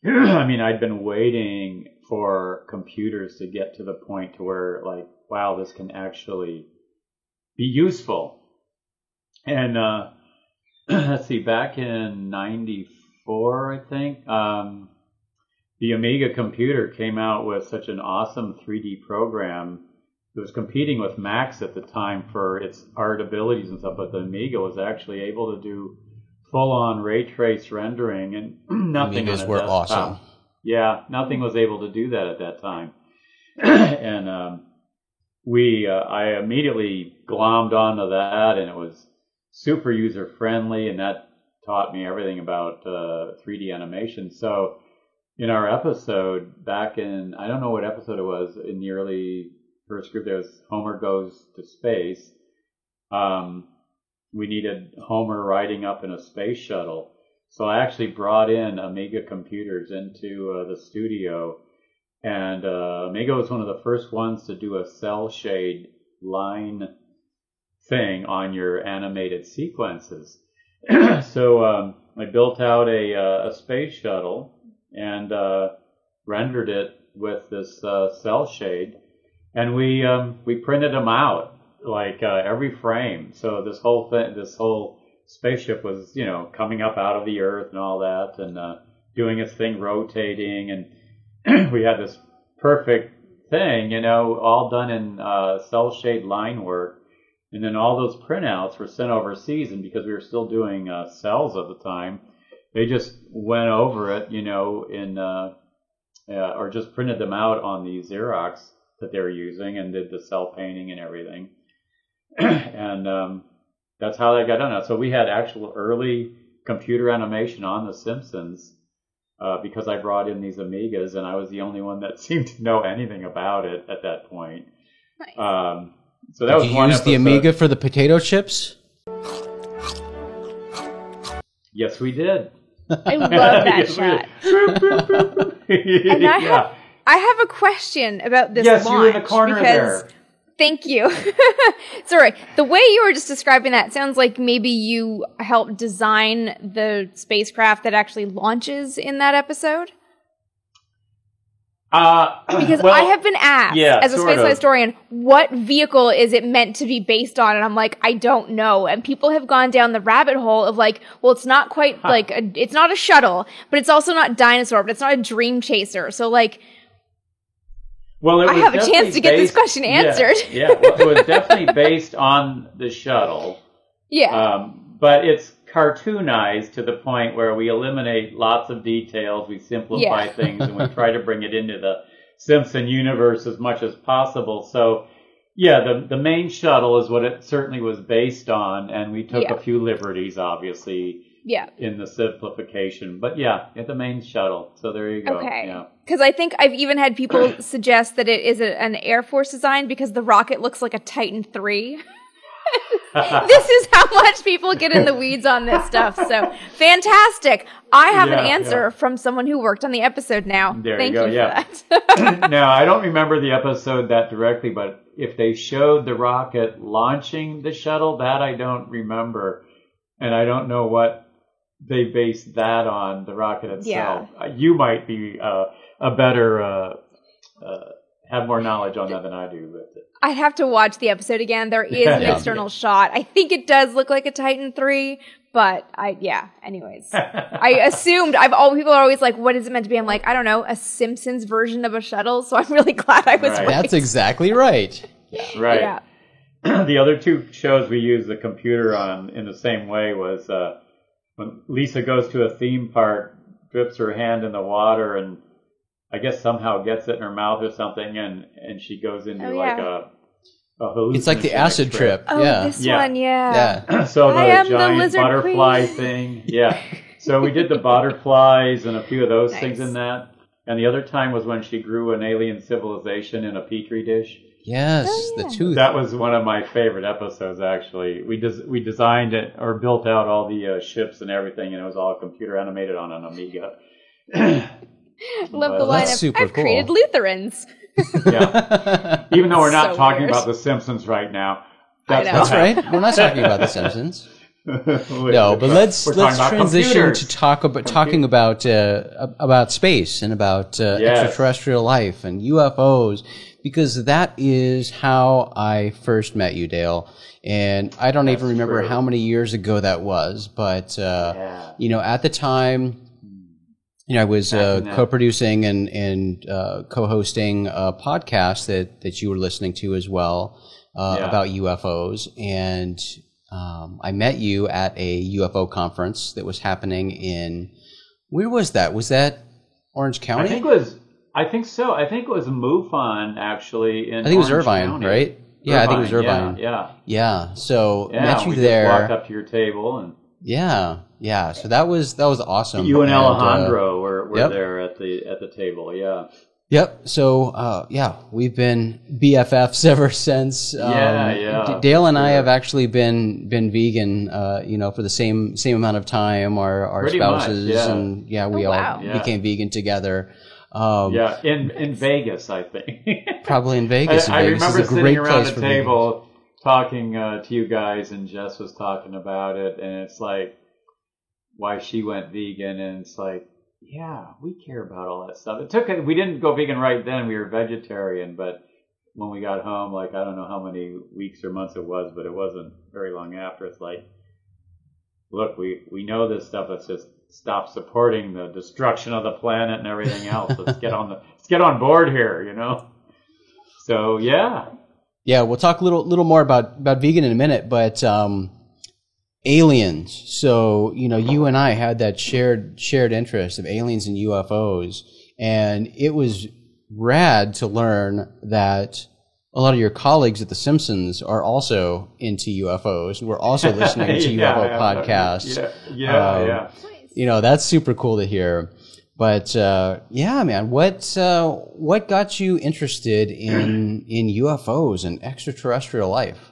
E: I mean, I'd been waiting for computers to get to the point to where, like, wow, this can actually be useful. And let's see, back in '94, I think, the Amiga computer came out with such an awesome 3D program. It was competing with Macs at the time for its art abilities and stuff, but the Amiga was actually able to do full-on ray trace rendering, and nothing
D: Amigas
E: on a
D: were
E: desktop.
D: awesome.
E: Yeah, nothing was able to do that at that time. And I immediately glommed onto that, and it was super user-friendly, and that taught me everything about 3D animation. So in our episode back in, I don't know what episode it was, in the early first group, there was Homer Goes to Space. We needed Homer riding up in a space shuttle. So I actually brought in Amiga computers into the studio, and Amiga was one of the first ones to do a cell shade line thing on your animated sequences. So I built out a space shuttle and rendered it with this cell shade, and we printed them out like every frame. So this whole spaceship was, coming up out of the earth and all that, and doing its thing, rotating, and we had this perfect thing, all done in cell shade line work. And then all those printouts were sent overseas, and because we were still doing cells at the time, they just went over it, or just printed them out on the Xerox that they were using and did the cell painting and everything. And that's how that got done. So we had actual early computer animation on The Simpsons because I brought in these Amigas, and I was the only one that seemed to know anything about it at that point.
C: Nice.
E: So that was
D: Did you
E: one
D: use the
E: episode.
D: Amiga for the potato chips?
E: Yes, we did.
C: I love that
E: Yes, we
C: shot.
E: did.
C: And
E: Yeah.
C: I have a question about this
E: Yes,
C: launch.
E: you were in the corner
C: because,
E: there.
C: Thank you. Sorry, the way you were just describing that sounds like maybe you helped design the spacecraft that actually launches in that episode. Because
E: well,
C: I have been asked,
E: yeah,
C: as a
E: sort
C: spaceflight
E: of.
C: historian, what vehicle is it meant to be based on? And I'm like, I don't know. And people have gone down the rabbit hole of like, well, it's not quite like, it's not a shuttle, but it's also not dinosaur, but it's not a dream chaser. So like,
E: Well, it
C: I
E: was
C: have a chance
E: definitely
C: to get this
E: based-
C: question answered.
E: Yeah, well, it was definitely based on the shuttle,
C: yeah.
E: but it's cartoonized to the point where we eliminate lots of details, we simplify
C: Yeah.
E: things, and we try to bring it into the Simpson universe as much as possible. So, yeah, the main shuttle is what it certainly was based on, and we took
C: Yeah.
E: a few liberties, obviously,
C: Yeah.
E: in the simplification. But yeah, the main shuttle. So there you go.
C: Okay.
E: Yeah.
C: Because I think I've even had people suggest that it is an Air Force design because the rocket looks like a Titan III. This is how much people get in the weeds on this stuff. So fantastic. I have an
E: Yeah,
C: answer
E: yeah.
C: from someone who worked on the episode now.
E: There you
C: Thank
E: go,
C: you
E: yeah.
C: for that.
E: Now, I don't remember the episode that directly, but if they showed the rocket launching the shuttle, that I don't remember. And I don't know what they based that on, the rocket itself. You might be a better, have more knowledge on that than I do. But
C: I'd have to watch the episode again. There is an
E: Yeah.
C: external shot. I think it does look like a Titan III, but anyways. I assumed, people are always like, what is it meant to be? I'm like, I don't know, a Simpsons version of a shuttle. So I'm really glad I was
E: Right.
C: right.
D: That's exactly right.
E: right.
C: Yeah.
E: The other two shows we used the computer on in the same way was when Lisa goes to a theme park, dips her hand in the water, and I guess somehow gets it in her mouth or something, and she goes into
C: Oh,
E: like
C: yeah.
E: a hallucinogenic
D: It's like the acid trip.
C: Oh,
D: yeah.
C: this
E: Yeah.
C: one, yeah.
D: Yeah.
E: So
C: I
E: the
C: am the
E: giant
C: lizard
E: butterfly
C: queen.
E: thing, yeah. So we did the butterflies and a few of those things
C: Nice.
E: in that. And the other time was when she grew an alien civilization in a petri dish.
D: Yes,
C: Oh, yeah.
D: the tooth.
E: That was one of my favorite episodes, actually. We designed it or built out all the ships and everything, and it was all computer animated on an Amiga.
C: Love the
E: Well,
C: line
D: that's
C: of,
D: super
C: I've created
D: cool.
C: Lutherans.
E: Yeah. Even though we're not
C: So
E: talking
C: weird.
E: about The Simpsons right now.
C: I
E: That's
C: know.
E: what
D: That's right. We're not talking about The Simpsons.
E: happened.
D: No, but let's
E: We're talking about
D: transition
E: computers.
D: to talking about space and about
E: Yes.
D: extraterrestrial life and UFOs, because that is how I first met you, Dale. And I don't even remember
E: true.
D: how many years ago that was, but
E: Yeah.
D: at the time, I was
E: Back in that-
D: co-producing and co-hosting a podcast that you were listening to as well
E: Yeah.
D: about UFOs, and I met you at a UFO conference that was happening in, where was that? Was that Orange County?
E: I think so. I think it was MUFON, actually, in
D: I think it was
E: Orange
D: Irvine,
E: County.
D: right? Yeah, I think it was Irvine.
E: Yeah.
D: Yeah, so
E: Yeah,
D: met you
E: we
D: there.
E: just walked up to your table, and
D: Yeah. So that was awesome.
E: you and Alejandro were
D: yep.
E: there at the table. Yeah.
D: Yep. So, we've been BFFs ever since.
E: Yeah,
D: Dale and I
E: sure.
D: have actually been vegan, for the same amount of time. Our
E: Pretty much,
D: spouses
E: yeah.
D: and we
C: Oh, wow.
D: all
E: Yeah.
D: became vegan together.
E: Yeah, in Vegas, I think.
D: Probably in Vegas.
E: I
D: Vegas
E: remember
D: is a
E: sitting
D: great
E: around
D: place
E: the
D: for
E: table talking to you guys, and Jess was talking about it, and it's like why she went vegan, and it's like, yeah, we care about all that stuff. We didn't go vegan right then; we were vegetarian, but when we got home, like I don't know how many weeks or months it was, but it wasn't very long after. It's like, look, we know this stuff. Let's just stop supporting the destruction of the planet and everything else. Let's get on board here, So yeah.
D: Yeah, we'll talk a little more about vegan in a minute, but aliens. So, you and I had that shared interest of aliens and UFOs, and it was rad to learn that a lot of your colleagues at The Simpsons are also into UFOs, and we're also listening to UFO podcasts.
E: Yeah.
D: That's super cool to hear. But man, what got you interested in UFOs and extraterrestrial life?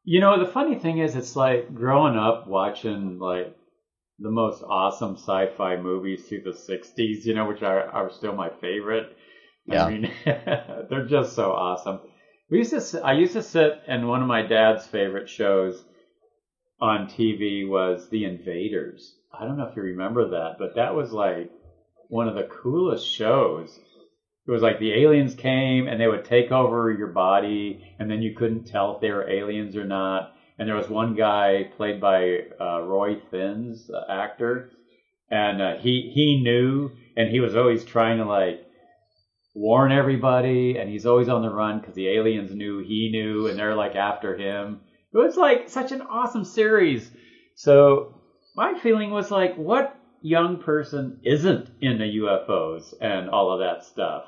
E: The funny thing is, it's like growing up watching like the most awesome sci-fi movies through the 60s, which are still my favorite.
D: Yeah.
E: I mean, they're just so awesome. I used to sit, and one of my dad's favorite shows on TV was The Invaders. I don't know if you remember that, but that was like one of the coolest shows. It was like the aliens came and they would take over your body, and then you couldn't tell if they were aliens or not. And there was one guy played by Roy Finn's actor, and he knew, and he was always trying to like warn everybody, and he's always on the run because the aliens knew he knew, and they're like after him. It was like such an awesome series. So my feeling was like, what young person isn't into UFOs and all of that stuff?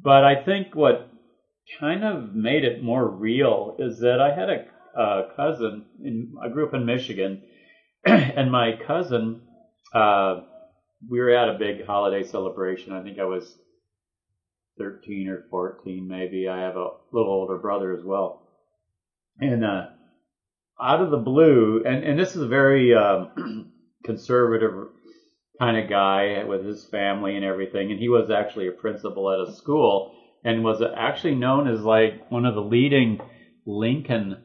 E: But I think what kind of made it more real is that I had a cousin, I grew up in Michigan, and my cousin, we were at a big holiday celebration. I think I was 13 or 14 maybe. I have a little older brother as well. And out of the blue, and this is a very conservative kind of guy with his family and everything, and he was actually a principal at a school and was actually known as like one of the leading Lincoln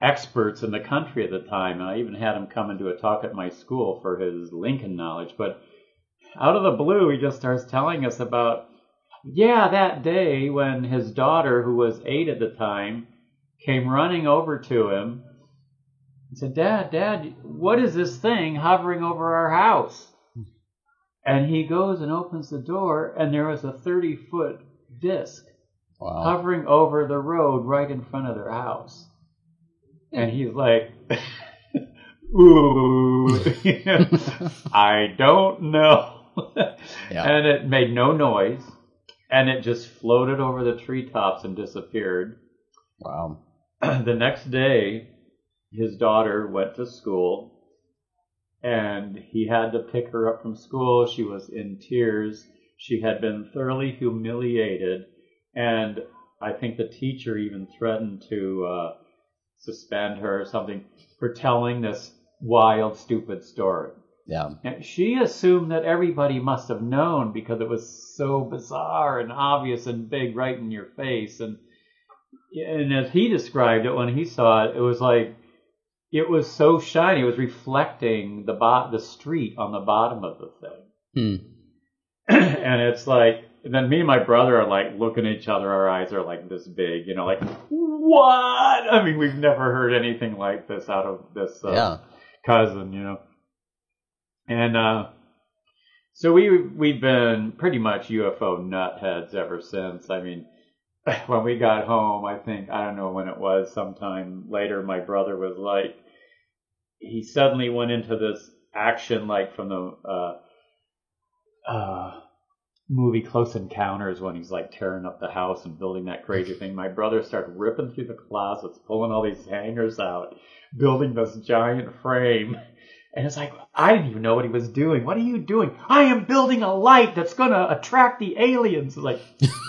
E: experts in the country at the time. And I even had him come and do a talk at my school for his Lincoln knowledge. But out of the blue, he just starts telling us about, that day when his daughter, who was 8 at the time, came running over to him and said, Dad, what is this thing hovering over our house? And he goes and opens the door, and there was a 30-foot disc hovering over the road right in front of their house. And he's like, ooh, I don't know. Yeah. And it made no noise, and it just floated over the treetops and disappeared.
D: Wow.
E: The next day, his daughter went to school, and he had to pick her up from school. She was in tears. She had been thoroughly humiliated, and I think the teacher even threatened to suspend her or something for telling this wild, stupid story.
D: Yeah.
E: And she assumed that everybody must have known because it was so bizarre and obvious and big right in your face. And as he described it when he saw it, it was like, it was so shiny. It was reflecting the street on the bottom of the thing. And it's like, then me and my brother are like looking at each other. Our eyes are like this big, like, what? I mean, we've never heard anything like this out of this cousin, And so we've been pretty much UFO nutheads ever since. I mean, when we got home, I don't know when it was, sometime later, my brother was like, he suddenly went into this action like from the movie Close Encounters, when he's like tearing up the house and building that crazy thing. My brother started ripping through the closets, pulling all these hangers out, building this giant frame. And it's like, I didn't even know what he was doing. What are you doing? I am building a light that's going to attract the aliens. It's like,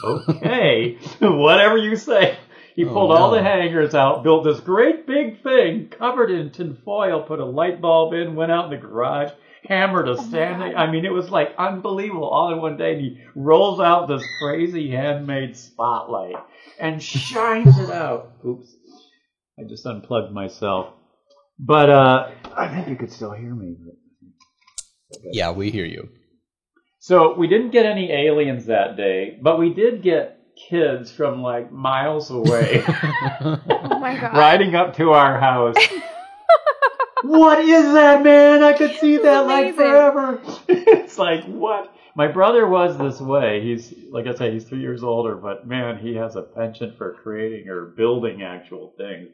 E: okay, whatever you say. He pulled all the hangers out, built this great big thing, covered in tin foil, put a light bulb in, went out in the garage, hammered a standing. I mean, it was like unbelievable all in one day. And he rolls out this crazy handmade spotlight and shines it out. Oops, I just unplugged myself. But I think you could still hear me. Okay.
D: Yeah, we hear you.
E: So we didn't get any aliens that day, but we did get kids from like miles away
C: Oh my God.
E: riding up to our house. What is that, man? I could see that like
C: amazing.
E: forever. It's like, what? My brother was this way. He's, like I said, he's 3 years older, but man, he has a penchant for creating or building actual things.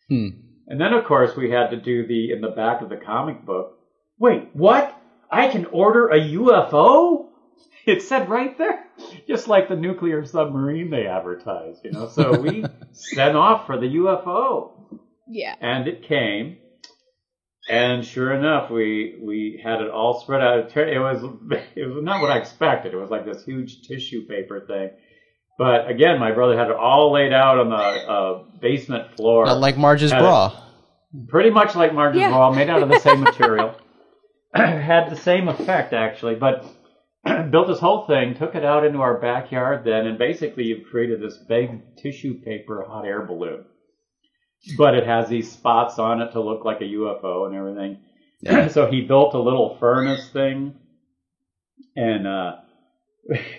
E: And then, of course, we had to do in the back of the comic book. Wait, what? I can order a UFO? It said right there. Just like the nuclear submarine they advertised, you know. So we sent off for the UFO.
C: Yeah.
E: And it came. And sure enough, we had it all spread out. It was not what I expected. It was like this huge tissue paper thing. But again, my brother had it all laid out on the basement floor.
D: Not like Marge's bra.
E: Pretty much like Marge's bra, made out of the same material. Had the same effect, actually. But built this whole thing, took it out into our backyard then, and basically you've created this big tissue paper hot air balloon. But it has these spots on it to look like a UFO and everything. Yeah. So he built a little furnace thing and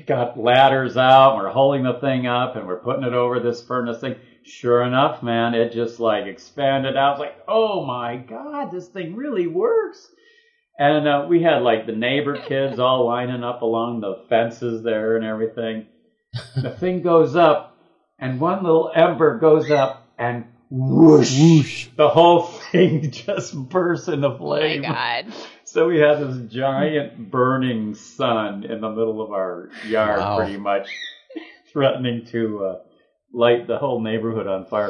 E: got ladders out. And we're holding the thing up and we're putting it over this furnace thing. Sure enough, man, it just like expanded out. It's like, oh my God, this thing really works. And we had like the neighbor kids all lining up along the fences there and everything. The thing goes up and one little ember goes up and whoosh, whoosh, the whole thing just bursts into flame.
C: Oh my God.
E: So we had this giant burning sun in the middle of our yard, pretty much, threatening to light the whole neighborhood on fire.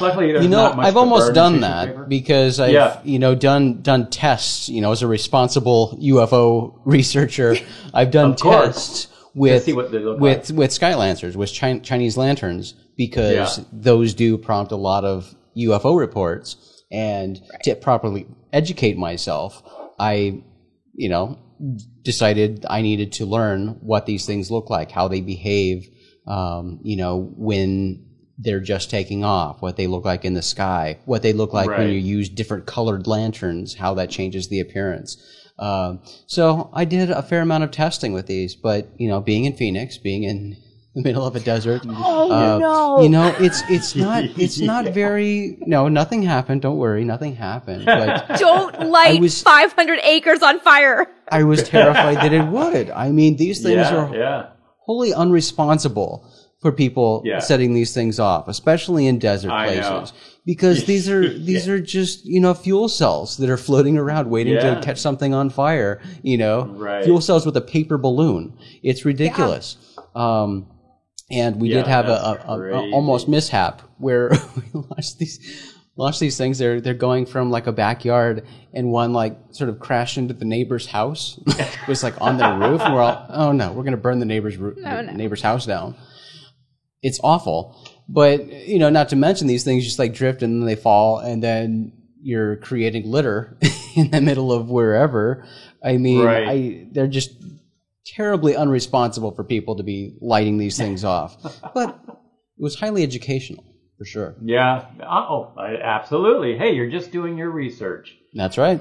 E: Luckily, there's not much
D: I've almost done that
E: paper.
D: because I've done tests. As a responsible UFO researcher, I've done tests with sky lanterns, with Chinese lanterns, because those do prompt a lot of UFO reports. And to properly educate myself, I decided I needed to learn what these things look like, how they behave, when they're just taking off, what they look like in the sky, what they look like when you use different colored lanterns, how that changes the appearance. So I did a fair amount of testing with these, but being in Phoenix, being in the middle of a desert, it's not very. No, nothing happened. Don't worry, nothing happened. But
C: don't light 500 acres on fire.
D: I was terrified that it would. I mean, these things are wholly unresponsible for people setting these things off, especially in desert places, because these are just fuel cells that are floating around waiting to catch something on fire. Fuel cells with a paper balloon. It's ridiculous. And we did have a almost mishap where we launched these things. They're going from like a backyard, and one like sort of crashed into the neighbor's house. It was like on their roof, and we're all, oh no, we're going to burn the neighbor's house down. It's awful. But, not to mention these things just like drift and then they fall, and then you're creating litter in the middle of wherever. I mean, they're just terribly unresponsible for people to be lighting these things off. But it was highly educational, for sure.
E: Yeah. Absolutely. Hey, you're just doing your research.
D: That's right.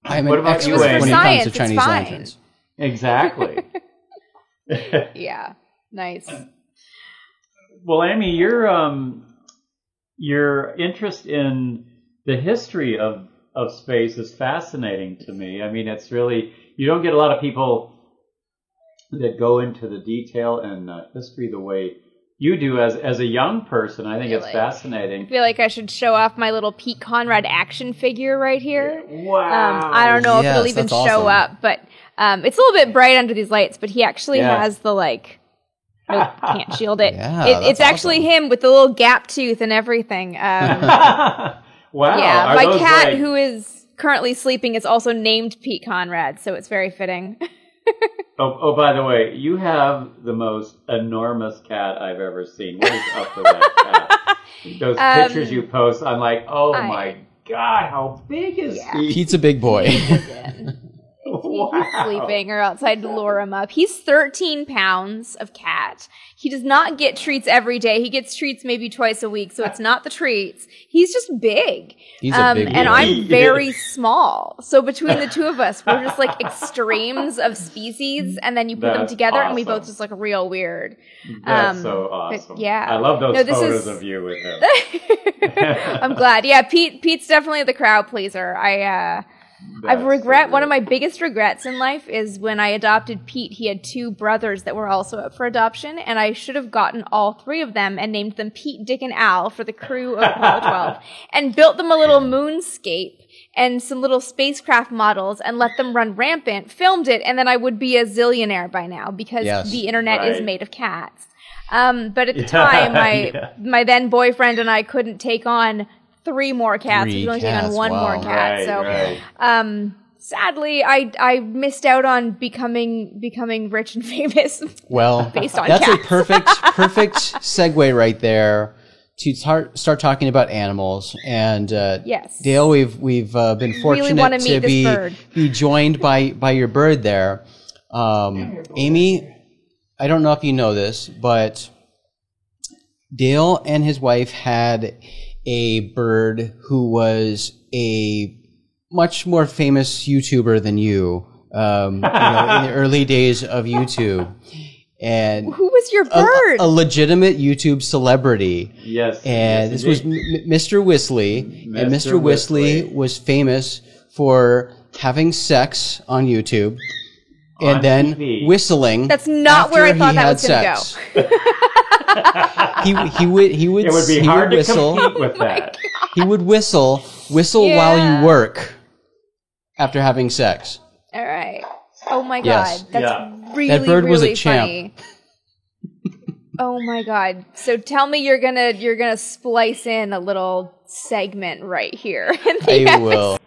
D: I'm
E: what
D: an
E: about
D: expert
E: you,
D: when it
C: science,
D: comes to Chinese lanterns.
E: Exactly.
C: Yeah. Nice.
E: Well, Amy, your interest in the history of space is fascinating to me. I mean, it's really, you don't get a lot of people that go into the detail and history the way you do as a young person. I think it's fascinating.
C: I feel like I should show off my little Pete Conrad action figure right here.
E: Wow.
C: I don't know if it'll even show up, but it's a little bit bright under these lights, but he actually has the nope, can't shield it. It's actually him with the little gap tooth and everything.
E: Wow.
C: Yeah, my cat, who is currently sleeping, is also named Pete Conrad, so it's very fitting.
E: Oh, by the way, you have the most enormous cat I've ever seen. What is up with that cat? Those pictures you post, I'm like, my God, how big is he?
D: Pete's a big boy.
C: He's sleeping or outside to lure him up. He's 13 pounds of cat. He does not get treats every day. He gets treats maybe twice a week, so it's not the treats. He's just big.
D: He's a big boy.
C: And I'm very small. So between the two of us, we're just like extremes of species, and then you put them together and we both just look real weird.
E: That's so awesome.
C: Yeah.
E: I love those photos of you with him.
C: I'm glad. Yeah, Pete's definitely the crowd pleaser. One of my biggest regrets in life is when I adopted Pete. He had 2 brothers that were also up for adoption, and I should have gotten all 3 of them and named them Pete, Dick, and Al for the crew of Apollo 12, and built them a little moonscape and some little spacecraft models and let them run rampant, filmed it, and then I would be a zillionaire by now because the internet is made of cats. But at the time, my then boyfriend and I couldn't take on 3 more cats. We could only take on 1 more cat. Sadly, I missed out on becoming rich and famous.
D: Well,
C: based on
D: that's
C: cats.
D: a perfect segue right there to start talking about animals. And
C: yes,
D: Dale, we've been fortunate to be joined by your bird there, Amy. I don't know if you know this, but Dale and his wife had a bird who was a much more famous YouTuber than you, in the early days of YouTube. And
C: who was your bird?
D: A legitimate YouTube celebrity.
E: Yes.
D: And this was Mr. Whistly. And Mr. Whistly was famous for having sex on YouTube. And then
E: TV.
D: Whistling.
C: That's not where I thought that was going to
D: go. he would.
E: It would be hard to compete with that.
D: He would whistle while you work after having sex.
C: All right. Oh my
D: Yes.
C: God, that's really
D: that bird
C: really
D: was a champ.
C: funny. Oh my God! So tell me you're gonna splice in a little segment right here.
D: I will.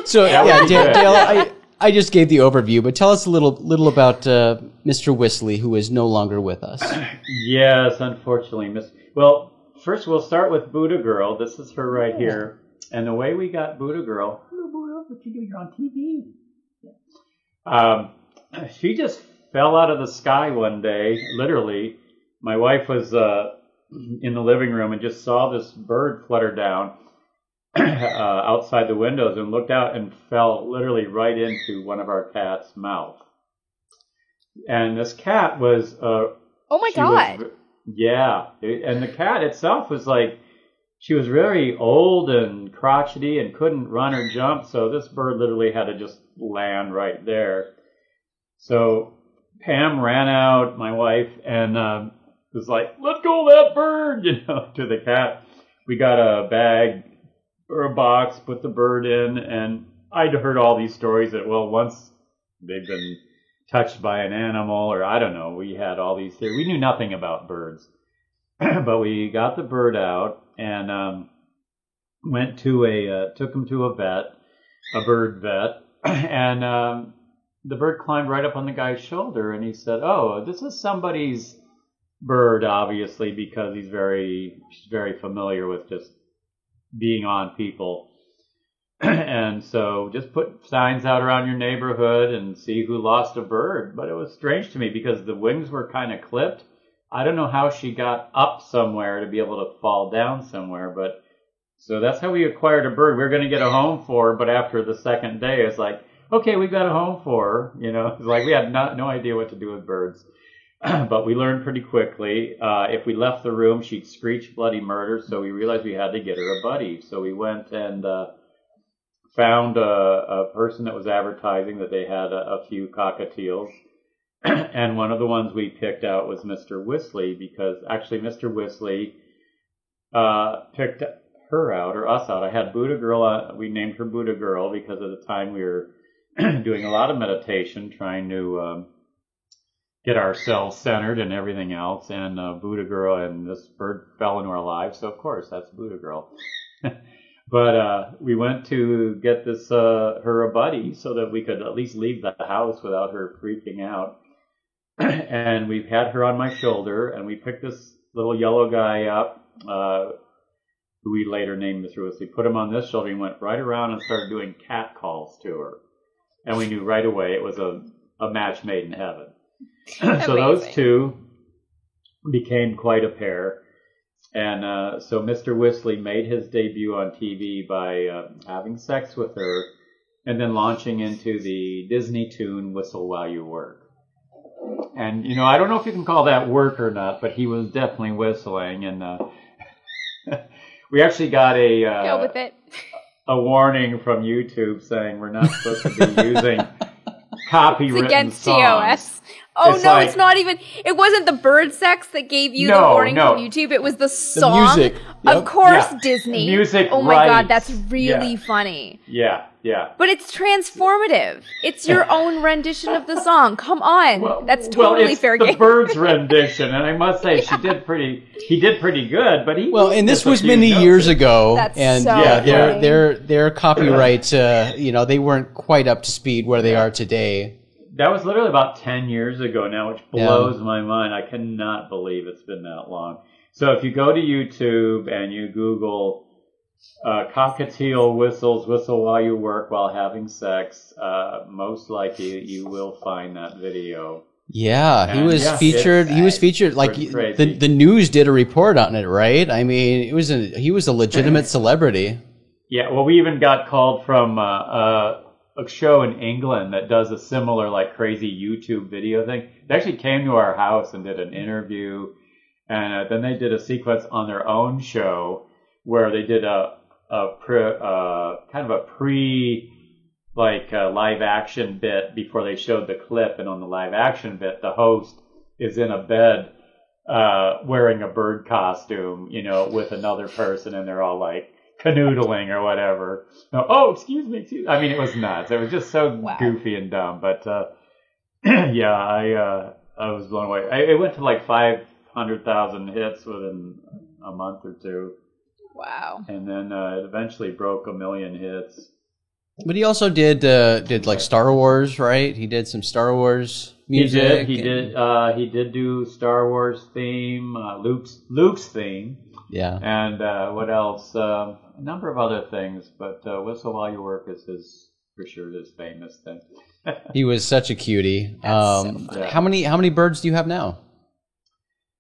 D: So yeah, Dale, I just gave the overview, but tell us a little about Mr. Whistly, who is no longer with us.
E: Yes, unfortunately. Well, first we'll start with Buddha Girl. This is her right here. And the way we got Buddha Girl, hello Buddha, what you doing? You're on TV. She just fell out of the sky one day, literally. My wife was in the living room and just saw this bird flutter down outside the windows and looked out and fell literally right into one of our cat's mouth. And this cat was
C: oh my God.
E: And the cat itself was like, she was very old and crotchety and couldn't run or jump, so this bird literally had to just land right there. So Pam ran out, my wife, and was like, "Let go of that bird," to the cat. We got a bag or a box, put the bird in, and I'd heard all these stories that, well, once they've been touched by an animal, or I don't know, we had all these theories. We knew nothing about birds. But we got the bird out and went to took him to a bird vet, and the bird climbed right up on the guy's shoulder, and he said, "Oh, this is somebody's bird, obviously, because she's very familiar with just being on people." And so just put signs out around your neighborhood and see who lost a bird. But it was strange to me because the wings were kind of clipped. I don't know how she got up somewhere to be able to fall down somewhere, but so that's how we acquired a bird. We were going to get a home for her, but after the second day, it's like, okay, we got a home for her. It's like we had no idea what to do with birds. But we learned pretty quickly. If we left the room, she'd screech bloody murder, so we realized we had to get her a buddy. So we went and found a person that was advertising that they had a few cockatiels. And one of the ones we picked out was Mr. Whistly, because actually Mr. Whistly picked her out, or us out. I had Buddha Girl. We named her Buddha Girl because at the time we were doing a lot of meditation, trying to get ourselves centered and everything else. And Buddha Girl and this bird fell into our lives, so of course that's Buddha Girl. But we went to get this her a buddy so that we could at least leave the house without her freaking out. And we've had her on my shoulder, and we picked this little yellow guy up, who we later named Mr. Whistly. Put him on this shoulder and went right around and started doing cat calls to her. And we knew right away it was a match made in heaven. So those two became quite a pair. And so Mr. Whistly made his debut on TV by having sex with her and then launching into the Disney tune Whistle While You Work. And, I don't know if you can call that work or not, but he was definitely whistling. And we actually got
C: Go with it.
E: a warning from YouTube saying we're not supposed to be using copywritten
C: It's against
E: songs.
C: TOS. Oh,
E: It's
C: no,
E: like-
C: it's not even. It wasn't the bird sex that gave you the
E: No,
C: warning
E: no.
C: from YouTube. It was the song.
D: music.
C: Of
D: Yep.
C: course,
E: Yeah.
C: Disney.
E: Music
C: Oh my God,
E: rights.
C: that's really
E: Yeah.
C: funny.
E: Yeah.
C: But it's transformative. It's your own rendition of the song. Come on. That's
E: well,
C: totally
E: it's
C: fair
E: the
C: game.
E: Bird's rendition, and I must say he did pretty good. But he
D: Well, and this
E: just a
D: was
E: few
D: many
E: notes.
D: years ago,
C: That's
D: and
C: so
D: yeah,
C: funny.
D: their copyright, they weren't quite up to speed where they are today.
E: That was literally about 10 years ago now, which blows my mind. I cannot believe it's been that long. So if you go to YouTube and you Google cockatiel whistles, whistle while you work while having sex, most likely you will find that video.
D: Yeah, he
E: And
D: was
E: yeah,
D: featured.
E: it's
D: He was featured. Like
E: pretty crazy.
D: the news did a report on it, right? I mean, he was a legitimate celebrity.
E: Yeah, well, we even got called from a show in England that does a similar, like, crazy YouTube video thing. They actually came to our house and did an interview, and then they did a sequence on their own show where they did kind of a live action bit before they showed the clip, and on the live action bit, the host is in a bed wearing a bird costume, with another person, and they're all like canoodling or whatever. Oh, excuse me. I mean, it was nuts. It was just so goofy and dumb. But yeah, I was blown away. It went to like 500,000 hits within a month or two,
C: Wow.
E: and then it eventually broke 1 million hits.
D: But he also did like Star Wars, right? He did some Star Wars music.
E: He did do Star Wars theme, Luke's theme.
D: Yeah.
E: And what else? A number of other things, but Whistle While You Work is for sure his famous thing.
D: He was such a cutie.
C: That's so funny.
D: How many birds do you have now?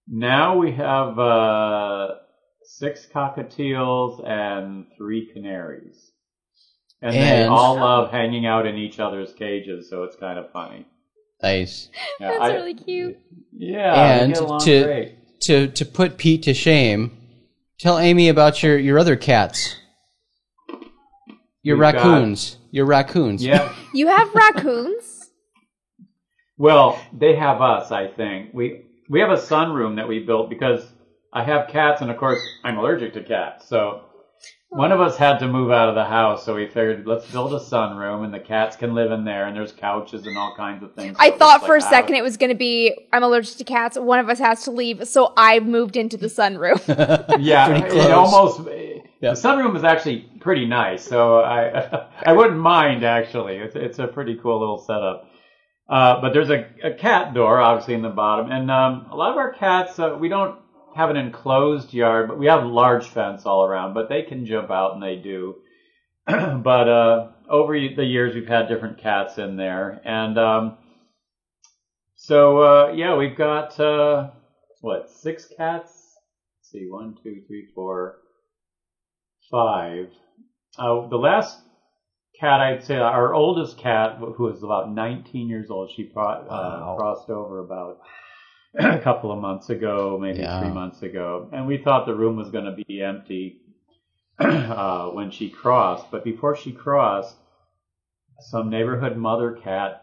E: Now we have 6 cockatiels and 3 canaries. And they all love hanging out in each other's cages, so it's kind of funny.
D: Nice.
E: Yeah,
C: That's really cute.
E: Yeah,
D: And
E: we get along
D: to-
E: great.
D: To put Pete to shame, tell Amy about your other cats. Your
E: We've got-
D: raccoons. Your raccoons.
E: Yeah.
C: You have raccoons?
E: Well, they have us, I think. We have a sunroom that we built because I have cats, and of course, I'm allergic to cats. So one of us had to move out of the house, so we figured, let's build a sunroom, and the cats can live in there, and there's couches and all kinds of things.
C: I
E: So
C: thought
E: it's
C: for a
E: like,
C: second it was going to be, I'm allergic to cats. One of us has to leave, so I moved into the sunroom.
E: Yeah,
D: Pretty
E: it
D: close.
E: almost.
D: Yeah.
E: The sunroom is actually pretty nice, so I wouldn't mind actually. It's a pretty cool little setup. But there's a cat door obviously in the bottom, and a lot of our cats we don't have an enclosed yard, but we have a large fence all around. But they can jump out, and they do. But over the years, we've had different cats in there, and so yeah, we've got 6 cats? Let's see, 1, 2, 3, 4, 5. The last cat, I'd say, our oldest cat, who was about 19 years old, she crossed over about a couple of months ago, maybe 3 months ago, and we thought the room was going to be empty when she crossed. But before she crossed, some neighborhood mother cat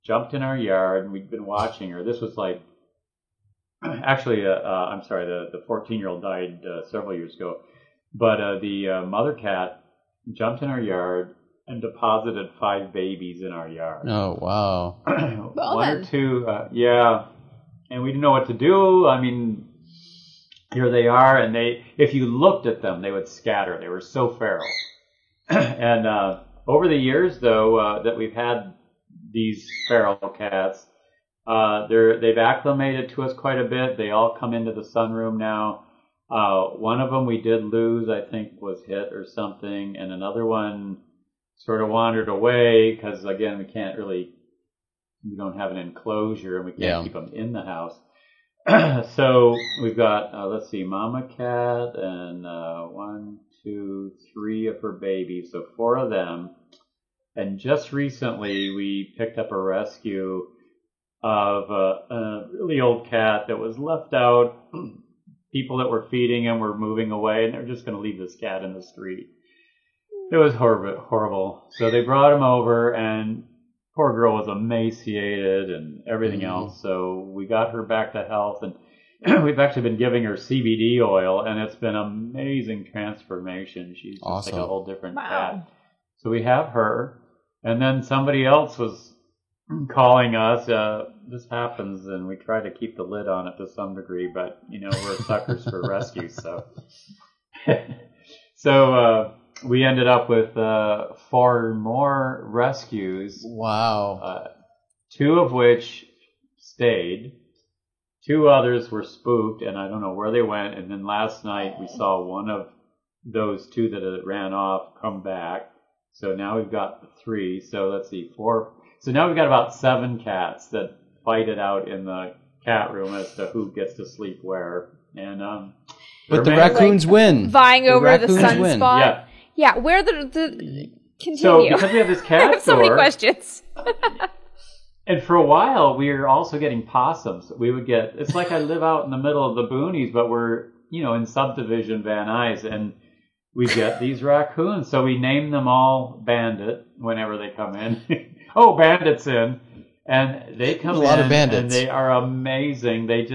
E: jumped in our yard, and we'd been watching her. This was like, actually, I'm sorry, the 14-year-old died several years ago. But the mother cat jumped in our yard and deposited 5 babies in our yard.
D: Oh, wow.
E: One or two, yeah. And we didn't know what to do. I mean, here they are, and if you looked at them, they would scatter. They were so feral. And over the years, though, that we've had these feral cats, they've acclimated to us quite a bit. They all come into the sunroom now. One of them we did lose, I think, was hit or something, and another one sort of wandered away because, again, we don't have an enclosure and we can't keep them in the house. So we've got, let's see, Mama Cat and 1, 2, 3 of her babies, so 4 of them. And just recently we picked up a rescue of a really old cat that was left out. People that were feeding him were moving away, and they were just going to leave this cat in the street. It was horrible. So they brought him over, and poor girl was emaciated and everything else. So we got her back to health, and we've actually been giving her CBD oil, and it's been amazing transformation. She's just like a whole different cat. So we have her, and then somebody else was calling us. This happens, and we try to keep the lid on it to some degree, but we're suckers for rescues. So we ended up with 4 more rescues.
D: Wow.
E: 2 of which stayed. 2 others were spooked, and I don't know where they went. And then last night we saw one of those 2 that had ran off come back. So now we've got 3. So let's see, 4. So now we've got about 7 cats that fight it out in the cat room as to who gets to sleep where. And
D: but the raccoons win.
C: Vying over the
D: raccoons win.
C: sunspot. Yeah, where the continue.
E: So because we have this cat
C: I have so many
E: store,
C: questions.
E: and for a while we were also getting possums. We would get, it's like I live out in the middle of the boonies, but we're, in subdivision Van Nuys, and we get these raccoons. So we name them all Bandit whenever they come in. Oh, Bandit's in. And they come in,
D: a lot of bandits.
E: And they are amazing. They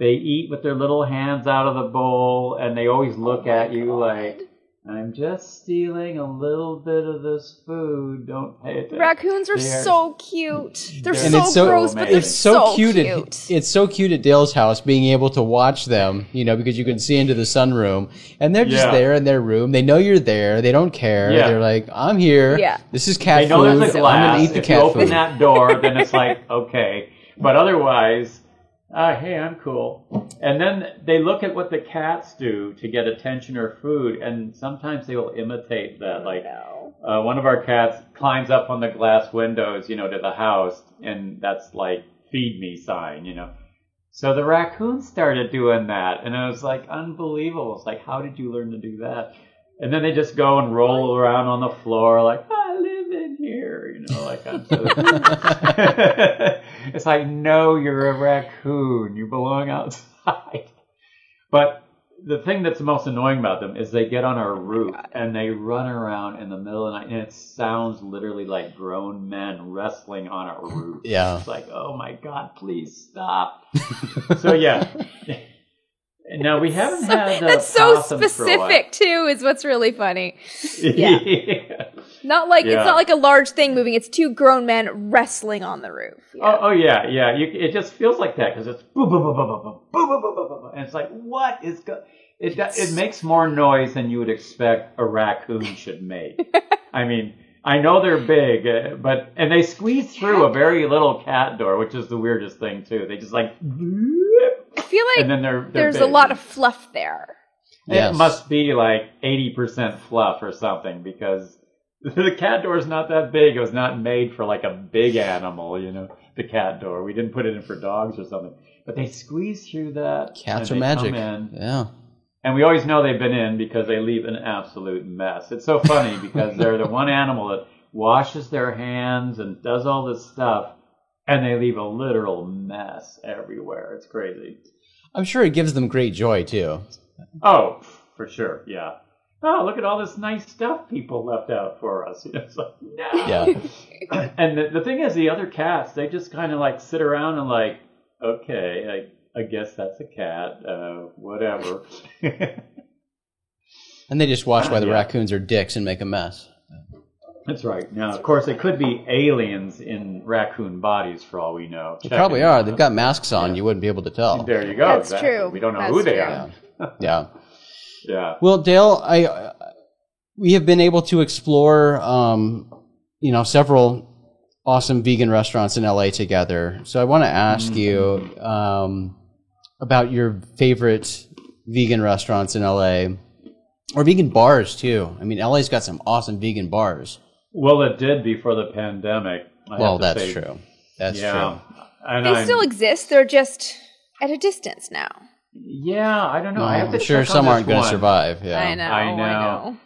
E: eat with their little hands out of the bowl, and they always look at you like, I'm just stealing a little bit of this food. Don't pay attention.
C: Raccoons are so cute. They're
D: And
C: so
D: it's so
C: gross, but they're
D: it's so cute.
C: cute.
D: It's so cute at Dale's house being able to watch them, because you can see into the sunroom, and they're just there in their room. They know you're there. They don't care.
E: Yeah.
D: They're like, I'm here.
C: Yeah.
D: This is cat
E: They know
D: food.
E: there's a
D: I'm
E: glass.
D: going to eat the
E: if
D: cat
E: you open
D: food.
E: that door, then it's like, okay. But otherwise, hey, I'm cool. And then they look at what the cats do to get attention or food, and sometimes they will imitate that. Like one of our cats climbs up on the glass windows, to the house, and that's like feed me sign, So the raccoons started doing that, and it was like unbelievable. It's like, how did you learn to do that? And then they just go and roll around on the floor like, I live in here, like I'm so It's like, no, you're a raccoon. You belong outside. But the thing that's the most annoying about them is they get on our roof and they run around in the middle of the night, and it sounds literally like grown men wrestling on our roof.
D: Yeah.
E: It's like, oh my God, please stop. So yeah. Now we haven't had
C: that's so
E: possums for a while.
C: specific too, is what's really funny.
E: Yeah.
C: Not like it's not like a large thing moving. It's 2 grown men wrestling on the roof.
E: Oh yeah. It just feels like that because it's boom, boom, boom, boom, boom, boom, boom, boom, boom, boom, boom, and it's like, what is it makes more noise than you would expect a raccoon should make. I mean, I know they're big, and they squeeze through a very little cat door, which is the weirdest thing too. They just like,
C: I feel like
E: and then they're
C: there's
E: big.
C: a lot of fluff there.
D: Yes.
E: It must be like 80% fluff or something, because the cat door is not that big. It was not made for like a big animal, the cat door. We didn't put it in for dogs or something. But they squeeze through that.
D: Cats
E: and
D: are
E: they
D: magic.
E: Come in,
D: Yeah.
E: and we always know they've been in because they leave an absolute mess. It's so funny because they're the one animal that washes their hands and does all this stuff, and they leave a literal mess everywhere. It's crazy.
D: I'm sure it gives them great joy, too.
E: Oh, for sure, yeah. Oh, look at all this nice stuff people left out for us. It's like, no.
D: Yeah.
E: And the thing is, the other cats, they just kind of like sit around and like, okay, I guess that's a cat, whatever.
D: And they just watch why the raccoons are dicks and make a mess.
E: That's right. Now, of course, it could be aliens in raccoon bodies for all we know.
D: They probably are. They've got masks on. You wouldn't be able to tell.
E: There you go.
C: That's
E: exactly.
C: true.
E: We don't know
C: That's
E: who they
C: true.
E: are.
D: Yeah.
E: Yeah.
D: Well, Dale, we have been able to explore, several awesome vegan restaurants in LA together. So I want to ask you about your favorite vegan restaurants in LA, or vegan bars too. I mean, LA's got some awesome vegan bars.
E: Well, it did before the pandemic.
D: Well, that's true. That's true.
E: And
C: They still exist. They're just at a distance now.
E: Yeah, I don't know. I have to
D: I'm sure
E: check
D: some
E: on
D: aren't
E: this
D: going to
E: one.
D: survive. Yeah.
C: I know.
E: I know.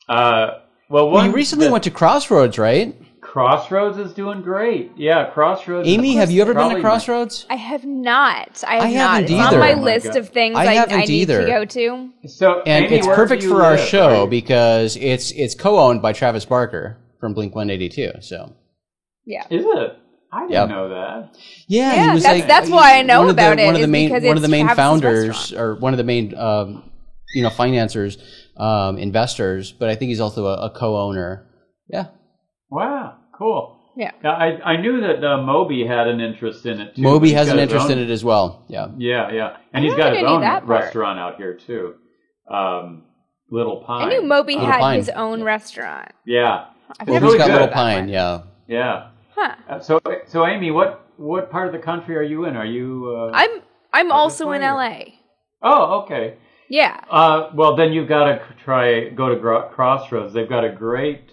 C: I know.
E: Well,
D: Well, you recently went to Crossroads, right?
E: Crossroads is doing great. Yeah, Crossroads.
D: Amy, have you ever been
E: probably
D: to Crossroads?
C: I have not. I have
D: I
C: not.
D: haven't
C: It's
D: either.
C: on my
D: Oh
E: my
C: list
E: God.
C: of things
D: I
C: I
D: haven't
C: need
D: either.
C: to go to.
E: So,
D: And
E: Amy,
D: it's
E: where
D: perfect
E: do you
D: for our
E: live?
D: show because it's co-owned by Travis Barker from Blink-182. So
C: Yeah.
E: Is it? I didn't
D: Yep.
E: know that.
D: yeah,
C: Yeah,
D: he was
C: that's why I know
D: one of the-
C: about it,
D: One of the
C: is
D: main
C: because
D: one of the
C: it's
D: main
C: Travis's
D: founders
C: restaurant.
D: or one of the main financiers, investors. But I think he's also a co-owner. Yeah,
E: Wow, cool.
C: Yeah.
E: I knew that Moby had an interest in it too.
D: Moby
E: but
D: has
E: he's
D: an
E: got his
D: interest
E: own-
D: in it as well. Yeah.
E: Yeah, and
C: I
E: he's got
C: haven't
E: his
C: knew
E: own
C: that part.
E: restaurant out here too. Little Pine.
C: I knew Moby
D: Little
C: had
D: Pine.
C: his own restaurant.
E: Yeah,
C: I've
D: Well,
C: never
D: he's
E: really
D: got
C: heard
D: Little
C: of that
D: Pine.
C: one.
D: Yeah.
E: yeah.
C: Huh.
E: So Amy, what part of the country are you in? Are you?
C: I'm also in
E: way, or-
C: LA.
E: Oh, okay.
C: Yeah.
E: Well, then you've got to go to Crossroads. They've got a great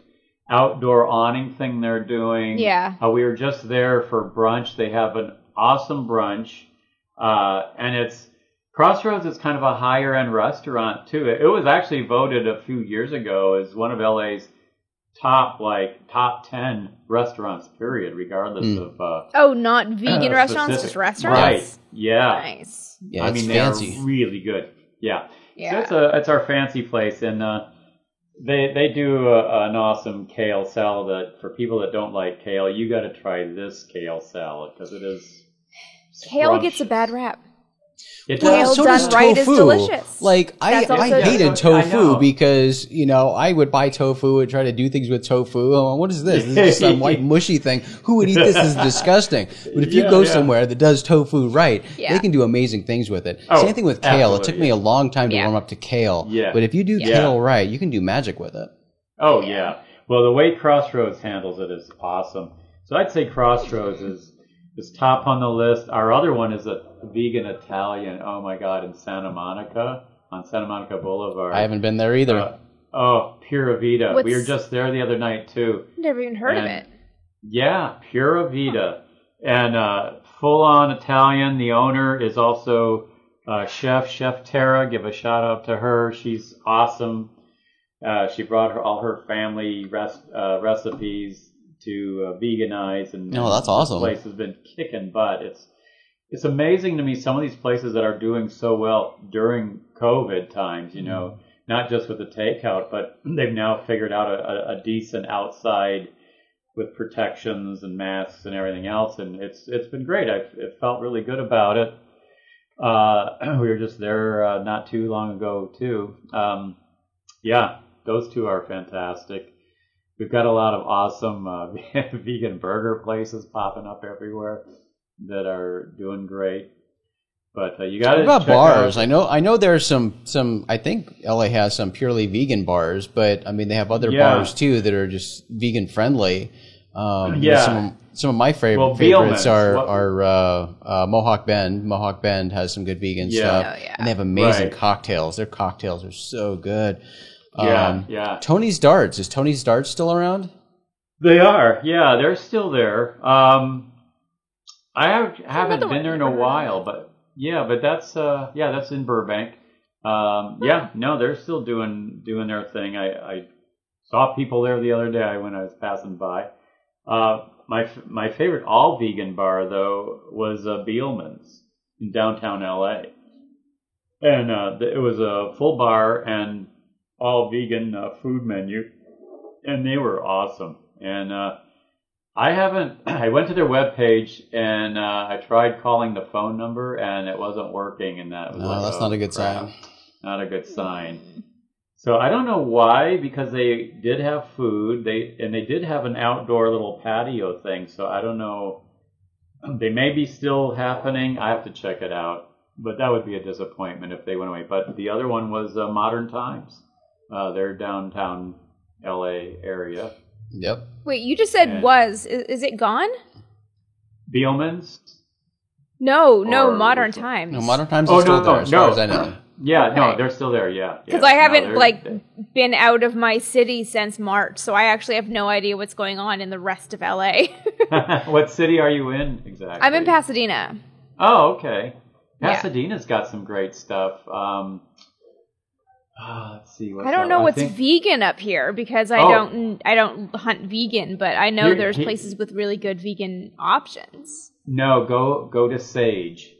E: outdoor awning thing they're doing.
C: Yeah.
E: We were just there for brunch. They have an awesome brunch, and it's Crossroads is kind of a higher end restaurant too. It was actually voted a few years ago as one of LA's top 10 restaurants. Period, regardless of.
C: Oh, not vegan restaurants,
E: specific.
C: just restaurants.
E: Right. Yeah.
C: Nice.
D: Yeah,
E: I
D: it's
E: mean,
D: fancy.
E: they're really good. Yeah.
C: Yeah.
E: So it's our fancy place, and they do an awesome kale salad. That for people that don't like kale, you got to try this kale salad because it is.
C: Kale gets a
E: scrumptious.
C: bad rap.
E: It
C: Kale
E: does.
D: so
C: done
D: does
C: right is
D: tofu.
C: delicious.
D: Like I
C: That's also
D: hated
E: good. I
D: tofu
E: know.
D: because I would buy tofu and try to do things with tofu. Oh, what is this? This is some white mushy thing. Who would eat this? This is disgusting. But if you go somewhere that does tofu right,
C: Yeah.
D: they can do amazing things with it.
E: Oh,
D: Same thing with kale. It took
E: absolutely.
D: me a long time to
C: Yeah.
D: warm up to kale.
E: Yeah.
D: But if you do
E: Yeah.
D: kale right, you can do magic with it.
E: Oh yeah. Well, the way Crossroads handles it is awesome. So I'd say Crossroads is top on the list. Our other one is a vegan Italian. Oh my God, in Santa Monica on Santa Monica Boulevard.
D: I haven't been there either.
E: Pura Vida. We were
C: What's-
E: just there the other night too.
C: Never even heard of
E: And-
C: it.
E: Yeah, Pura Vida. And full-on Italian. The owner is also Chef Tara. Give a shout-out to her. She's awesome. She brought all her family recipes to veganize. And
D: Oh, that's awesome.
E: This place has been kicking butt. It's amazing to me some of these places that are doing so well during COVID times, not just with the takeout, but they've now figured out a decent outside with protections and masks and everything else, and it's been great. It felt really good about it. We were just there not too long ago too. Yeah, those two are fantastic. We've got a lot of awesome vegan burger places popping up everywhere that are doing great. But you got to
D: What about
E: check
D: bars?
E: out.
D: I know there's some. I think LA has some purely vegan bars, but I mean they have other
E: Yeah.
D: bars too that are just vegan friendly.
E: Yeah.
D: Some of my favorites
E: Beelman's.
D: are Mohawk Bend. Mohawk Bend has some good vegan
E: Yeah.
D: stuff,
C: Oh, yeah.
D: and they have amazing
E: Right.
D: cocktails. Their cocktails are so good.
E: Yeah.
D: Tony's Darts, is Tony's Darts still around?
E: They are. Yeah, they're still there. I haven't
C: another
E: been
C: one
E: there in
C: I've
E: a
C: heard of.
E: while, but that's in Burbank. They're still doing their thing. I saw people there the other day when I was passing by. My favorite all vegan bar though was Beelman's in downtown LA, and it was a full bar and all vegan food menu, and they were awesome. And I went to their webpage and I tried calling the phone number and it wasn't working, and that was
D: No, that's not a good
E: crap.
D: sign.
E: Not a good sign. So I don't know why, because they did have food, they did have an outdoor little patio thing. So I don't know. They may be still happening. I have to check it out. But that would be a disappointment if they went away. But the other one was Modern Times. They're downtown LA area.
D: Yep.
C: Wait, you just said
E: And-
C: was. Is it gone?
E: Beelman's?
C: No,
E: Or-
C: Modern Times.
D: No, Modern Times
E: Oh,
D: is still
E: no,
D: there, as
E: no.
D: far as I know.
E: Yeah, no,
C: Okay.
E: they're still there. Yeah,
C: Because
E: yeah.
C: I haven't
E: No,
C: been out of my city since March, so I actually have no idea what's going on in the rest of LA.
E: What city are you in exactly?
C: I'm in Pasadena.
E: Oh, okay. Pasadena's got some great stuff. Let's see.
C: I don't know what's vegan up here because I don't hunt vegan, but I know there's places with really good vegan options.
E: No, go to Sage.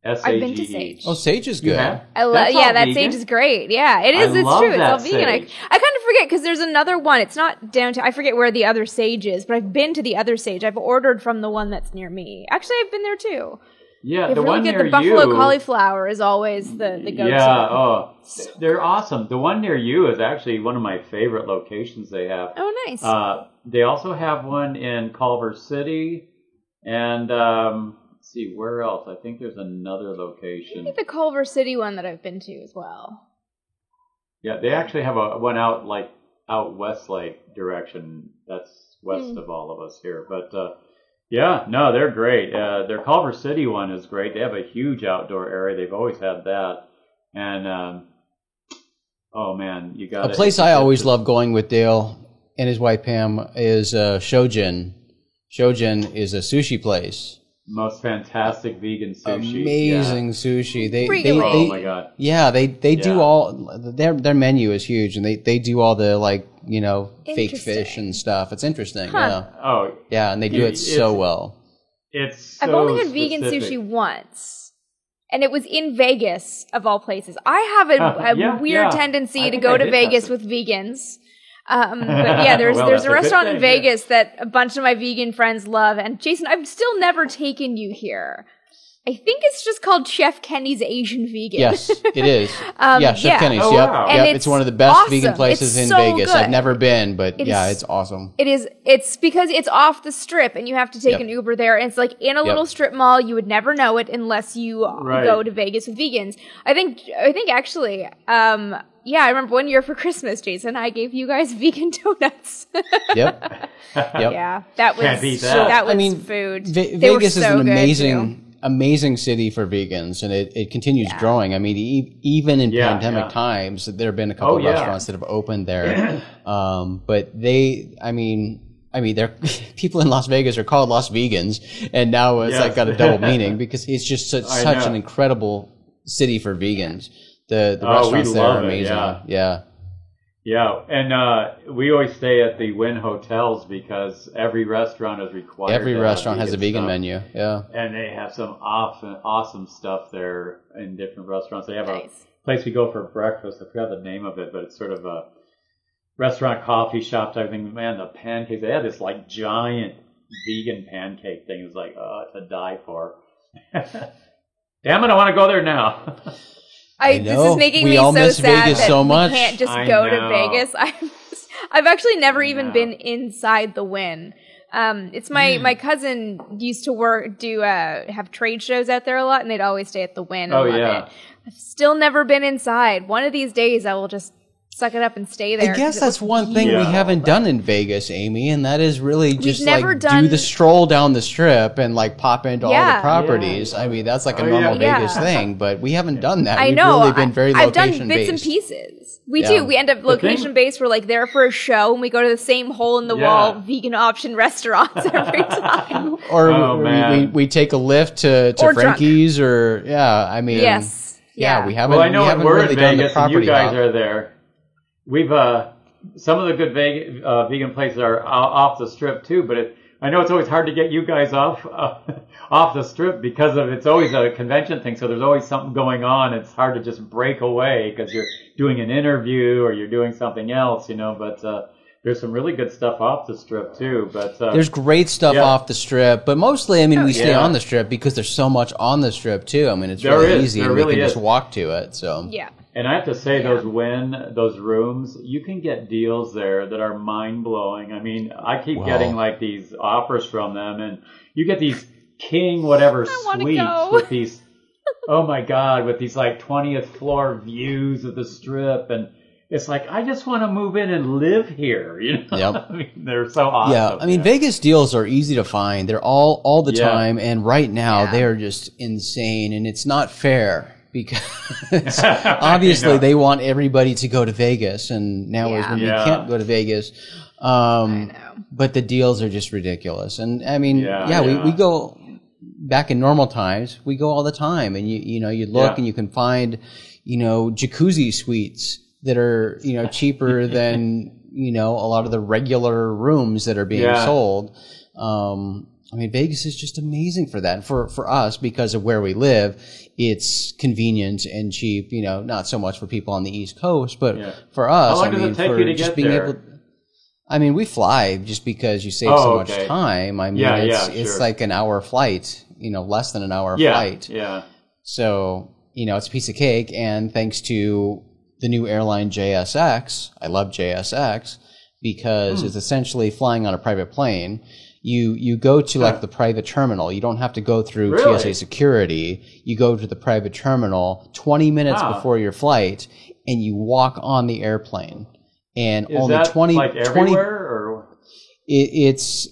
E: S-A-G-E.
C: I've been to Sage.
D: Oh, Sage is good.
C: I love. Yeah, that Sage is great. Yeah, it is. It's true. It's all vegan. I kind of forget because there's another one. It's not downtown. I forget where the other Sage is, but I've been to the other Sage. I've ordered from the one that's near me. Actually, I've been there too.
E: Yeah, the one near
C: you. The buffalo cauliflower is always the go-to.
E: Yeah, they're awesome. The one near you is actually one of my favorite locations they have.
C: Oh, nice.
E: They also have one in Culver City, and let's see, where else? I think there's another location.
C: I think the Culver City one that I've been to as well.
E: Yeah, they actually have one out Westlake direction. That's west of all of us here, but. Yeah, no, they're great. Their Culver City one is great. They have a huge outdoor area. They've always had that. And, oh man, you got
D: a place I always love going with Dale and his wife Pam is Shojin. Shojin is a sushi place.
E: Most fantastic vegan sushi.
D: Amazing sushi. They
E: oh my god.
D: Yeah, they do all their menu is huge, and they do all the fake fish and stuff. It's interesting.
C: Huh.
D: Yeah.
E: Oh.
D: Yeah, and they do it so well.
E: It's
C: I've only had vegan sushi once. And it was in Vegas, of all places. I have a weird tendency to go to Vegas with vegans. But yeah, there's a restaurant in Vegas that a bunch of my vegan friends love. And Jason, I've still never taken you here. I think it's just called Chef Kenny's Asian Vegan.
D: Yes, it is. Chef Kenny's.
E: Oh, wow.
C: And
D: it's one of the best vegan places in Vegas.
C: Good.
D: I've never been, but it's awesome.
C: It is. It's because it's off the strip, and you have to take an Uber there. And it's like in a little strip mall. You would never know it unless you go to Vegas with vegans. I think actually. I remember one year for Christmas, Jason, I gave you guys vegan donuts.
D: Yep.
C: Yeah, that was
E: Can't beat that.
C: That was food.
D: Vegas is an amazing city for vegans, and it continues growing. I mean, even in pandemic times, there have been a couple of restaurants that have opened there. But they're people in Las Vegas are called Las Vegans, and now it's got a double meaning because it's just such an incredible city for vegans. The restaurants there are amazing.
E: Yeah, and we always stay at the Wynn hotels because every restaurant is required.
D: Every restaurant has a vegan menu. Yeah,
E: and they have some awesome stuff there in different restaurants. They have a place we go for breakfast. I forgot the name of it, but it's sort of a restaurant coffee shop type thing. Man, the pancakes, they had this like giant vegan pancake thing. It was like, to die for. Damn it, I want to go there now.
C: This is making me so sad
D: Vegas
C: that
D: so much.
C: we can't just go to Vegas. I've actually never even been inside the Wynn. It's my cousin used to have trade shows out there a lot, and they'd always stay at the Wynn.
E: Oh, yeah.
C: I've still never been inside. One of these days, I will just suck it up and stay there.
D: I guess that's one thing we haven't done in Vegas, Amy, and that is really just do the stroll down the strip and like pop into all the properties. I mean, that's like a normal Vegas thing, but we haven't done that.
C: I know.
D: We've really been very
C: I've done
D: location
C: bits
D: based.
C: and pieces. We do. We end up location based. We're like there for a show, and we go to the same hole in the wall vegan option restaurants every time.
D: Or we take a lift to Frankie's, or we haven't.
E: Well, I know
D: we haven't
E: we're
D: really
E: in
D: done the
E: Vegas, and you
D: property
E: guys
D: hop.
E: are there. We've some of the good vegan places are off the strip too, but I know it's always hard to get you guys off the strip because it's always a convention thing. So there's always something going on. It's hard to just break away because you're doing an interview or you're doing something else, But there's some really good stuff off the strip too. But
D: there's great stuff off the strip, but mostly, we stay on the strip because there's so much on the strip too. I mean, it's really easy, and we can just walk to it. So
E: And I have to say, those rooms, you can get deals there that are mind-blowing. I mean, I keep getting like these offers from them, and you get these king whatever suites with these, oh my God, with these like 20th floor views of the strip, and it's like, I just want to move in and live here,
D: Yep.
E: I mean, they're so awesome.
D: Yeah, I mean, Vegas deals are easy to find. They're all the time, and right now they're just insane, and it's not fair. Because obviously they want everybody to go to Vegas, and now is when you can't go to Vegas. I know. But the deals are just ridiculous, and I mean, we go. back in normal times, we go all the time, and you look and you can find, jacuzzi suites that are, cheaper than, a lot of the regular rooms that are being sold. Vegas is just amazing for that. And for us, because of where we live, it's convenient and cheap, not so much for people on the East Coast, but for us,
E: How long does it take you to get there?
D: We fly just because you save so much time. It's like an hour flight, less than an hour flight.
E: Yeah.
D: So, it's a piece of cake. And thanks to the new airline JSX, I love JSX because it's essentially flying on a private plane. You go to like the private terminal. You don't have to go through TSA security. You go to the private terminal 20 minutes before your flight, and you walk on the airplane. And
E: is
D: only
E: that
D: 20
E: like everywhere or
D: it's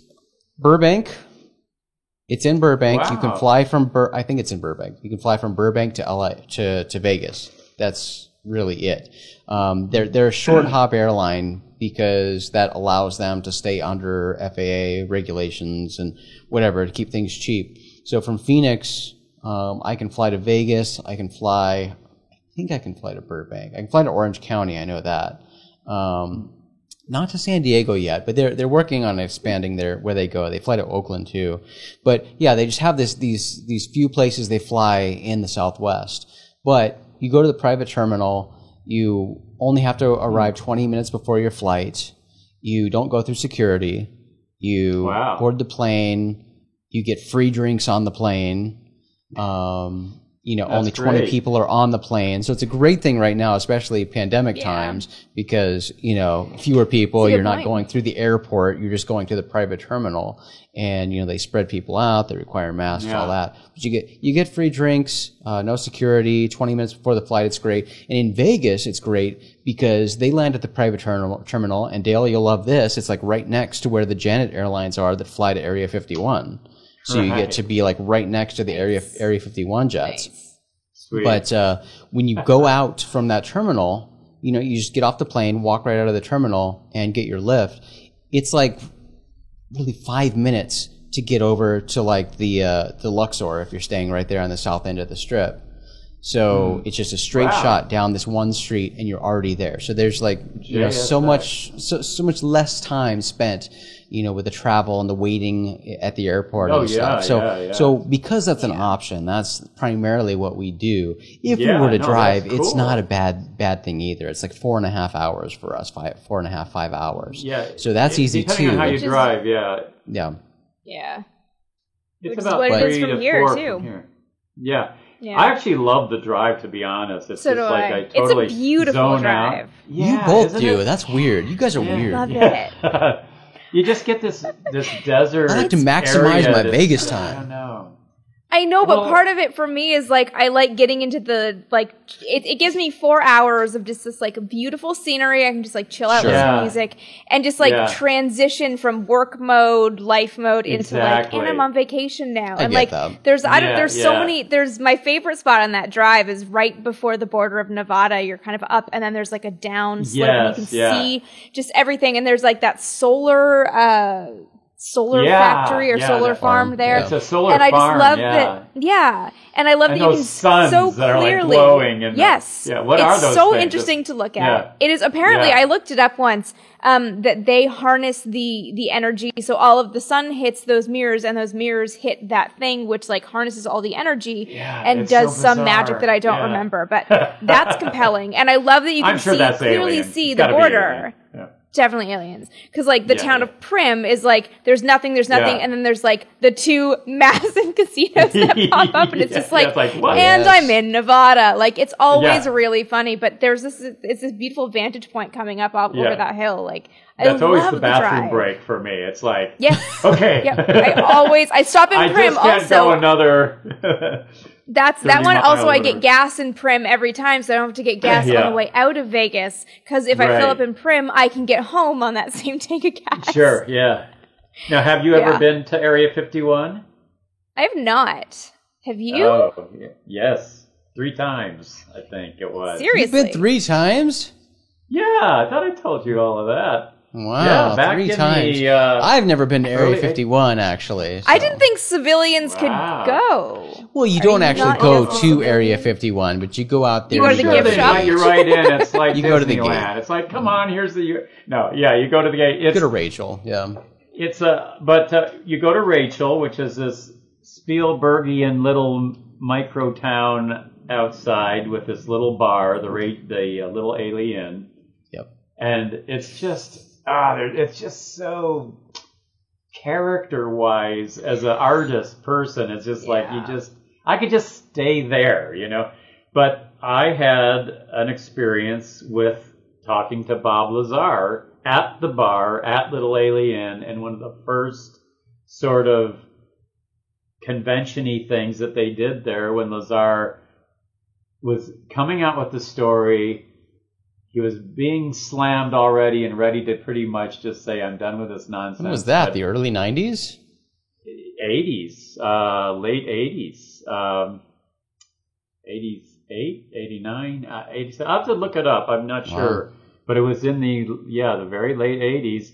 D: Burbank. It's in Burbank.
E: Wow.
D: You can fly from I think it's in Burbank. You can fly from Burbank to LA to Vegas. That's really it. They're a short hop airline because that allows them to stay under FAA regulations and whatever to keep things cheap. So from Phoenix, I can fly to Vegas. I think I can fly to Burbank. I can fly to Orange County. I know that. Not to San Diego yet, but they're working on expanding where they go. They fly to Oakland too. But yeah, they just have these few places they fly in the Southwest. But you go to the private terminal, you only have to arrive 20 minutes before your flight. You don't go through security. You board the plane. You get free drinks on the plane. Only 20 people are on the plane. So it's a great thing right now, especially pandemic times, because, fewer people, you're not going through the airport, you're just going to the private terminal, and, they spread people out, they require masks, all that. But you get free drinks, no security, 20 minutes before the flight, it's great. And in Vegas, it's great because they land at the private terminal, and Dale, you'll love this, it's like right next to where the Janet Airlines are that fly to Area 51. So you get to be like right next to the Area 51 jets.
C: Nice.
E: Sweet.
D: But when you go out from that terminal, you just get off the plane, walk right out of the terminal, and get your lift. It's like really 5 minutes to get over to like the Luxor if you're staying right there on the south end of the Strip. So it's just a straight shot down this one street, and you're already there. So there's like so much less time spent, with the travel and the waiting at the airport and stuff. So because that's an option, that's primarily what we do. If we were to drive, it's not a bad thing either. It's like 4.5 hours for us, 4.5, 5 hours.
E: Yeah.
D: So that's easy too.
E: Depending on how you drive,
C: Yeah.
E: It's
C: Which
E: about
C: is what it
E: 3
C: is
E: to
C: from here,
E: 4
C: too.
E: from here. Yeah.
C: Yeah.
E: I actually love the drive, to be honest. It's
C: So
E: just
C: do
E: like
C: I.
E: I totally
C: It's a beautiful
E: zone
C: drive.
E: out.
D: You
E: Yeah,
D: both
E: isn't
D: do.
E: it?
D: That's weird. You guys are weird.
C: Love it.
E: You just get this desert.
D: I like to maximize
E: area
D: my
E: that's-
D: Vegas
E: I
D: time.
E: don't know.
C: I know, but
E: Well-
C: part of it for me is like I like getting into the it gives me 4 hours of just this like beautiful scenery. I can just like chill out,
D: Sure.
C: listen to
E: Yeah.
C: music, and just like transition from work mode, life mode into like,
E: Exactly.
C: and I'm on vacation now.
D: I
C: And
D: get
C: like
D: that.
C: there's
E: Yeah,
C: there's so
E: yeah.
C: many. There's my favorite spot on that drive is right before the border of Nevada. You're kind of up, and then there's like a down slope, and you can see just everything. And there's like that solar factory or solar farm there.
E: It's a solar
C: and I just
E: farm,
C: love
E: yeah.
C: that. Yeah, and I love
E: And
C: that you
E: those
C: can
E: suns
C: so
E: that are, like,
C: clearly.
E: glowing and
C: yes,
E: what are
C: it's
E: those
C: so
E: things?
C: interesting to look at.
E: Yeah.
C: It is apparently.
E: Yeah.
C: I looked it up once. That they harness the energy, so all of the sun hits those mirrors, and those mirrors hit that thing, which like harnesses all the energy and
E: it's
C: does
E: so
C: some
E: bizarre.
C: magic that I don't
E: Yeah.
C: remember. But that's compelling, and I love that you can
E: I'm sure that's
C: clearly
E: alien.
C: see
E: It's
C: the
E: gotta be
C: border.
E: alien. Yeah.
C: Definitely aliens. Because, like, the
E: Yeah,
C: town
E: yeah.
C: of Prim is, like, there's nothing,
E: Yeah.
C: and then there's, like, the 2 massive casinos that pop up, and it's just, like,
E: it's like, what?
C: and
D: Yes.
C: I'm in Nevada. Like, it's always
E: Yeah.
C: really funny, but it's this beautiful vantage point coming up over
E: Yeah.
C: that hill. Like,
E: That's
C: I
E: always
C: love
E: the bathroom
C: drive.
E: break for me. It's like,
C: Yes.
E: okay.
C: Yep. I stop in
E: I
C: Prim
E: just can't
C: also.
E: go another.
C: That
E: 30
C: one also I
E: miles
C: get
E: or-
C: gas in Prim every time, so I don't have to get gas
E: Yeah.
C: on the way out of Vegas. Because if I
E: Right.
C: fill up in Prim, I can get home on that same tank of gas.
E: Sure, yeah. Now, have you ever
C: Yeah.
E: been to Area 51?
C: I have not. Have you?
E: Oh, yes. 3 times, I think it was.
C: Seriously?
D: You've been 3 times?
E: Yeah, I thought I told you all of that.
D: Wow,
E: Yeah, back
D: 3
E: in
D: times.
E: the,
D: I've never been to Area
E: early-
D: 51, actually.
C: I
D: so.
C: didn't think civilians
E: Wow.
C: could go.
D: Well, you
C: Are
D: don't
C: you
D: actually
C: not
D: go
C: into
D: to Area 51, but you go out there.
C: You go to
D: and
C: the
E: Sure,
C: gift
E: they
C: shop?
E: let you right in. It's like
D: You go to the gate.
E: Disneyland. It's like, come on, here's the... No, yeah, you go to the gate. It's,
D: Go to Rachel, yeah.
E: It's you go to Rachel, which is this Spielbergian little micro town outside with this little bar, the Little Alien,
D: Yep.
E: and it's just so character-wise as an artist person. It's just like I could just stay there, you know. But I had an experience with talking to Bob Lazar at the bar at Little Alien, and one of the first sort of convention-y things that they did there when Lazar was coming out with the story. He was being slammed already and ready to pretty much just say, I'm done with this nonsense.
D: When was that?
E: But
D: The early 90s?
E: 80s, late 80s, 88, 89, 87. I'll have to look it up. I'm not sure. But it was in the very late 80s.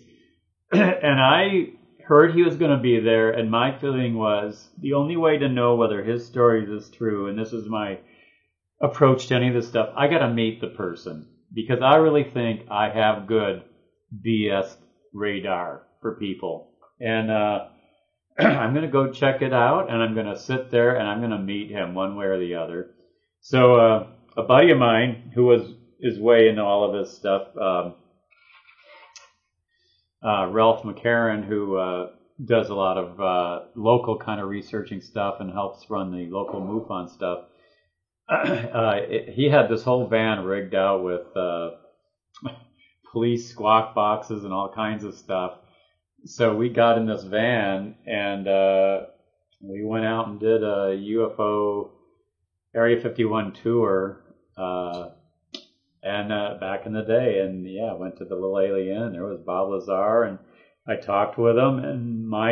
E: And I heard he was going to be there, and my feeling was the only way to know whether his story is true, and this is my approach to any of this stuff, I got to meet the person, because I really think I have good BS radar for people. And I'm going to go check it out, and I'm going to sit there, and I'm going to meet him one way or the other. So a buddy of mine who is way into all of this stuff, Ralph McCarran, who does a lot of local kind of researching stuff and helps run the local MUFON stuff. He had this whole van rigged out with police squawk boxes and all kinds of stuff. So we got in this van and we went out and did a UFO Area 51 tour and back in the day, and went to the Little Alien. There was Bob Lazar, and I talked with him, and my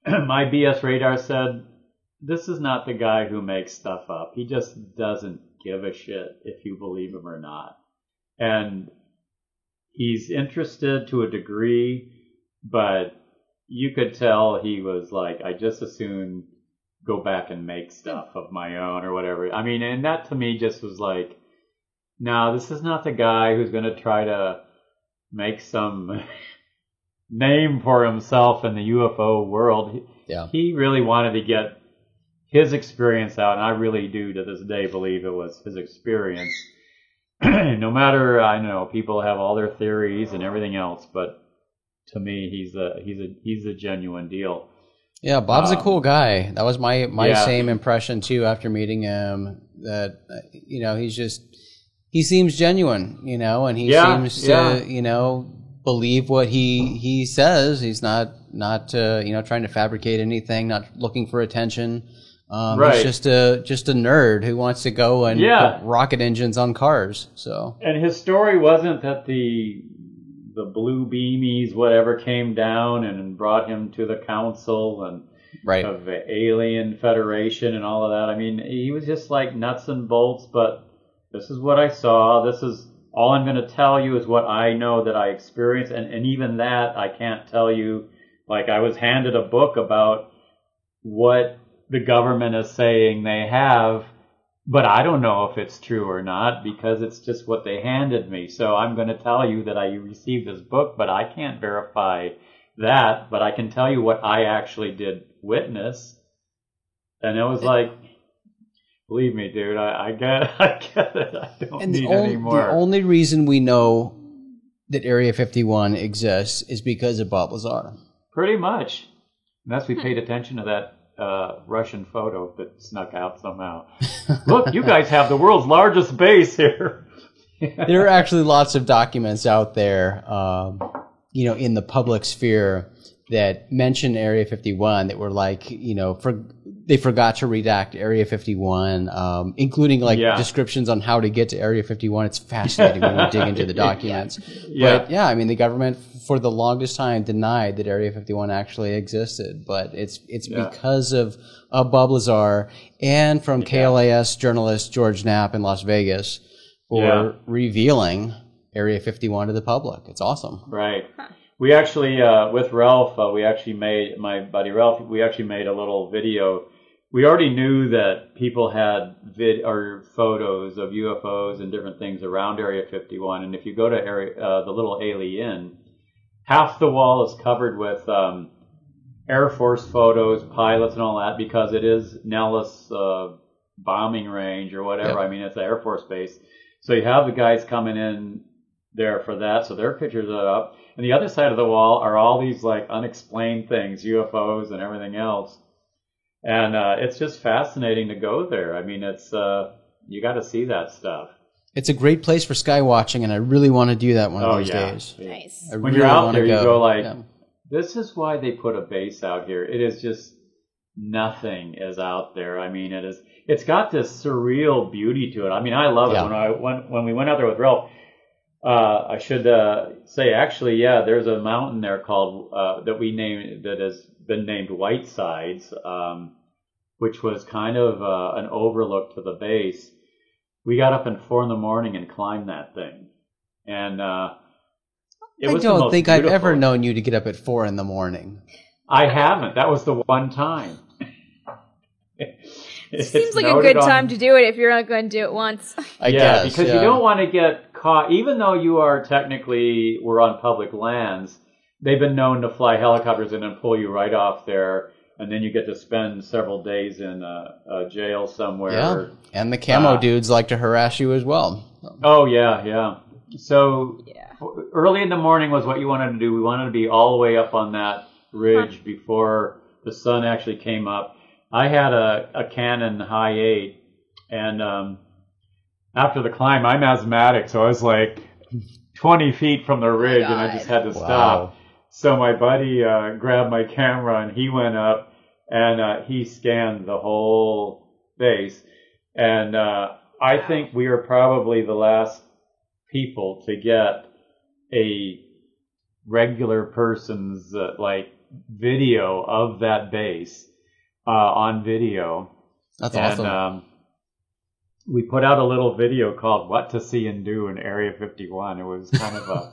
E: BS radar said, this is not the guy who makes stuff up. He just doesn't give a shit if you believe him or not. And he's interested to a degree, but you could tell he was like, I just as soon go back and make stuff of my own or whatever. I mean, and that to me just was like, no, this is not the guy who's going to try to make some name for himself in the UFO world.
D: Yeah.
E: He really wanted to get his experience out, and I really do to this day believe it was his experience. No matter, I know people have all their theories and everything else, but to me, he's a genuine deal.
D: Yeah, Bob's a cool guy. That was my
E: Yeah.
D: same impression too after meeting him. That he seems genuine, and he seems to believe what he says. He's not trying to fabricate anything, not looking for attention.
E: Right.
D: He's just a nerd who wants to go and put rocket engines on cars. So,
E: and his story wasn't that the blue beamies whatever came down and brought him to the council and
D: right.
E: of the Alien Federation and all of that. I mean, he was just like nuts and bolts, but this is what I saw. This is all I'm going to tell you is what I know that I experienced, and even that I can't tell you. Like, I was handed a book about what the government is saying they have, but I don't know if it's true or not because it's just what they handed me. So I'm going to tell you that I received this book, but I can't verify that, but I can tell you what I actually did witness. And it was like, believe me, dude, I get it. I don't need any more.
D: The only reason we know that Area 51 exists is because of Bob Lazar.
E: Pretty much. Unless we paid attention to that Russian photo that snuck out somehow. Look, you guys have the world's largest base here.
D: There are actually lots of documents out there, in the public sphere that mention Area 51 that were like, they forgot to redact Area 51, including descriptions on how to get to Area 51. It's fascinating when you dig into the documents.
E: Yeah.
D: But yeah, I mean, the government for the longest time denied that Area 51 actually existed, but it's because of Bob Lazar and from KLAS journalist George Knapp in Las Vegas for revealing Area 51 to the public. It's awesome.
E: Right. We actually, with Ralph, my buddy Ralph, we actually made a little video. We already knew that people had photos of UFOs and different things around Area 51. And if you go to the little Ailey Inn, half the wall is covered with Air Force photos, pilots and all that, because it is Nellis bombing range or whatever.
D: Yep.
E: I mean, it's an Air Force base. So you have the guys coming in there for that. So their pictures are up. And the other side of the wall are all these like unexplained things, UFOs and everything else. And it's just fascinating to go there. I mean, it's you got to see that stuff.
D: It's a great place for sky watching, and I really want to do that one of these days.
C: Nice.
D: I
E: When
D: really
E: you're out
D: wanna
E: there, you go like,
D: yeah.
E: this is why they put a base out here. It is just nothing is out there. I mean, it's got this surreal beauty to it. I mean, I love it. When we went out there with Ralph, I should say, actually, yeah, there's a mountain there called that has been named Whitesides, which was kind of an overlook to the base. We got up at 4 a.m. and climbed that thing, and
D: I don't think I've ever known you to get up at 4 a.m.
E: I haven't. That was the one time.
C: It seems like a good time to do it if you're not going to do it once.
D: I guess,
E: because you don't want to get caught, even though we're on public lands. They've been known to fly helicopters in and pull you right off there, and then you get to spend several days in a jail somewhere.
D: Yeah, and the camo dudes like to harass you as well.
E: Oh, yeah. So early in the morning was what you wanted to do. We wanted to be all the way up on that ridge before the sun actually came up. I had a Canon High 8, and after the climb, I'm asthmatic, so I was like 20 feet from the ridge, and I just had to stop. So my buddy grabbed my camera, and he went up, and he scanned the whole base. And I think we are probably the last people to get a regular person's video of that base on video.
D: That's awesome.
E: And we put out a little video called "What to See and Do in Area 51." It was kind of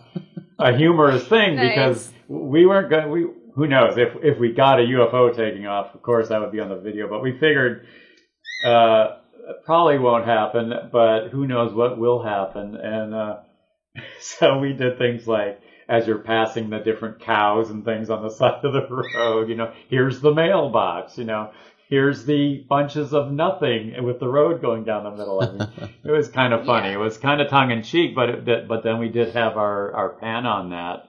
E: a humorous thing because we weren't going. Who knows if we got a UFO taking off? Of course, that would be on the video. But we figured it probably won't happen. But who knows what will happen? And so we did things like, as you're passing the different cows and things on the side of the road, here's the mailbox, here's the bunches of nothing with the road going down the middle of it. It was kind of funny. It was kind of tongue in cheek, but then we did have our pan on that.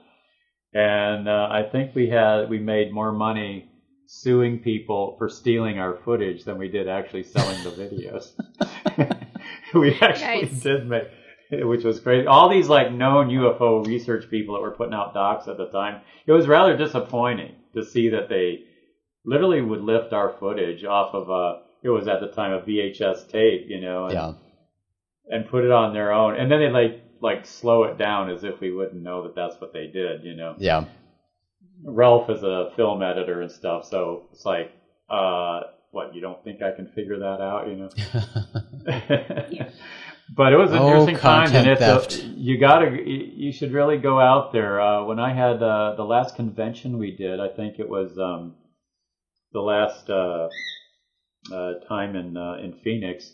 E: And I think we made more money suing people for stealing our footage than we did actually selling the videos. We actually did make, which was crazy. All these known UFO research people that were putting out docs at the time, it was rather disappointing to see that they literally would lift our footage off of it was at the time a VHS tape, and put it on their own. And then they like slow it down as if we wouldn't know that that's what they did,
D: Yeah.
E: Ralph is a film editor and stuff, so it's like, what, you don't think I can figure that out,
C: Yeah.
E: But it was an interesting time, and
D: theft.
E: you should really go out there. When I had the last convention we did, I think it was the last time in Phoenix.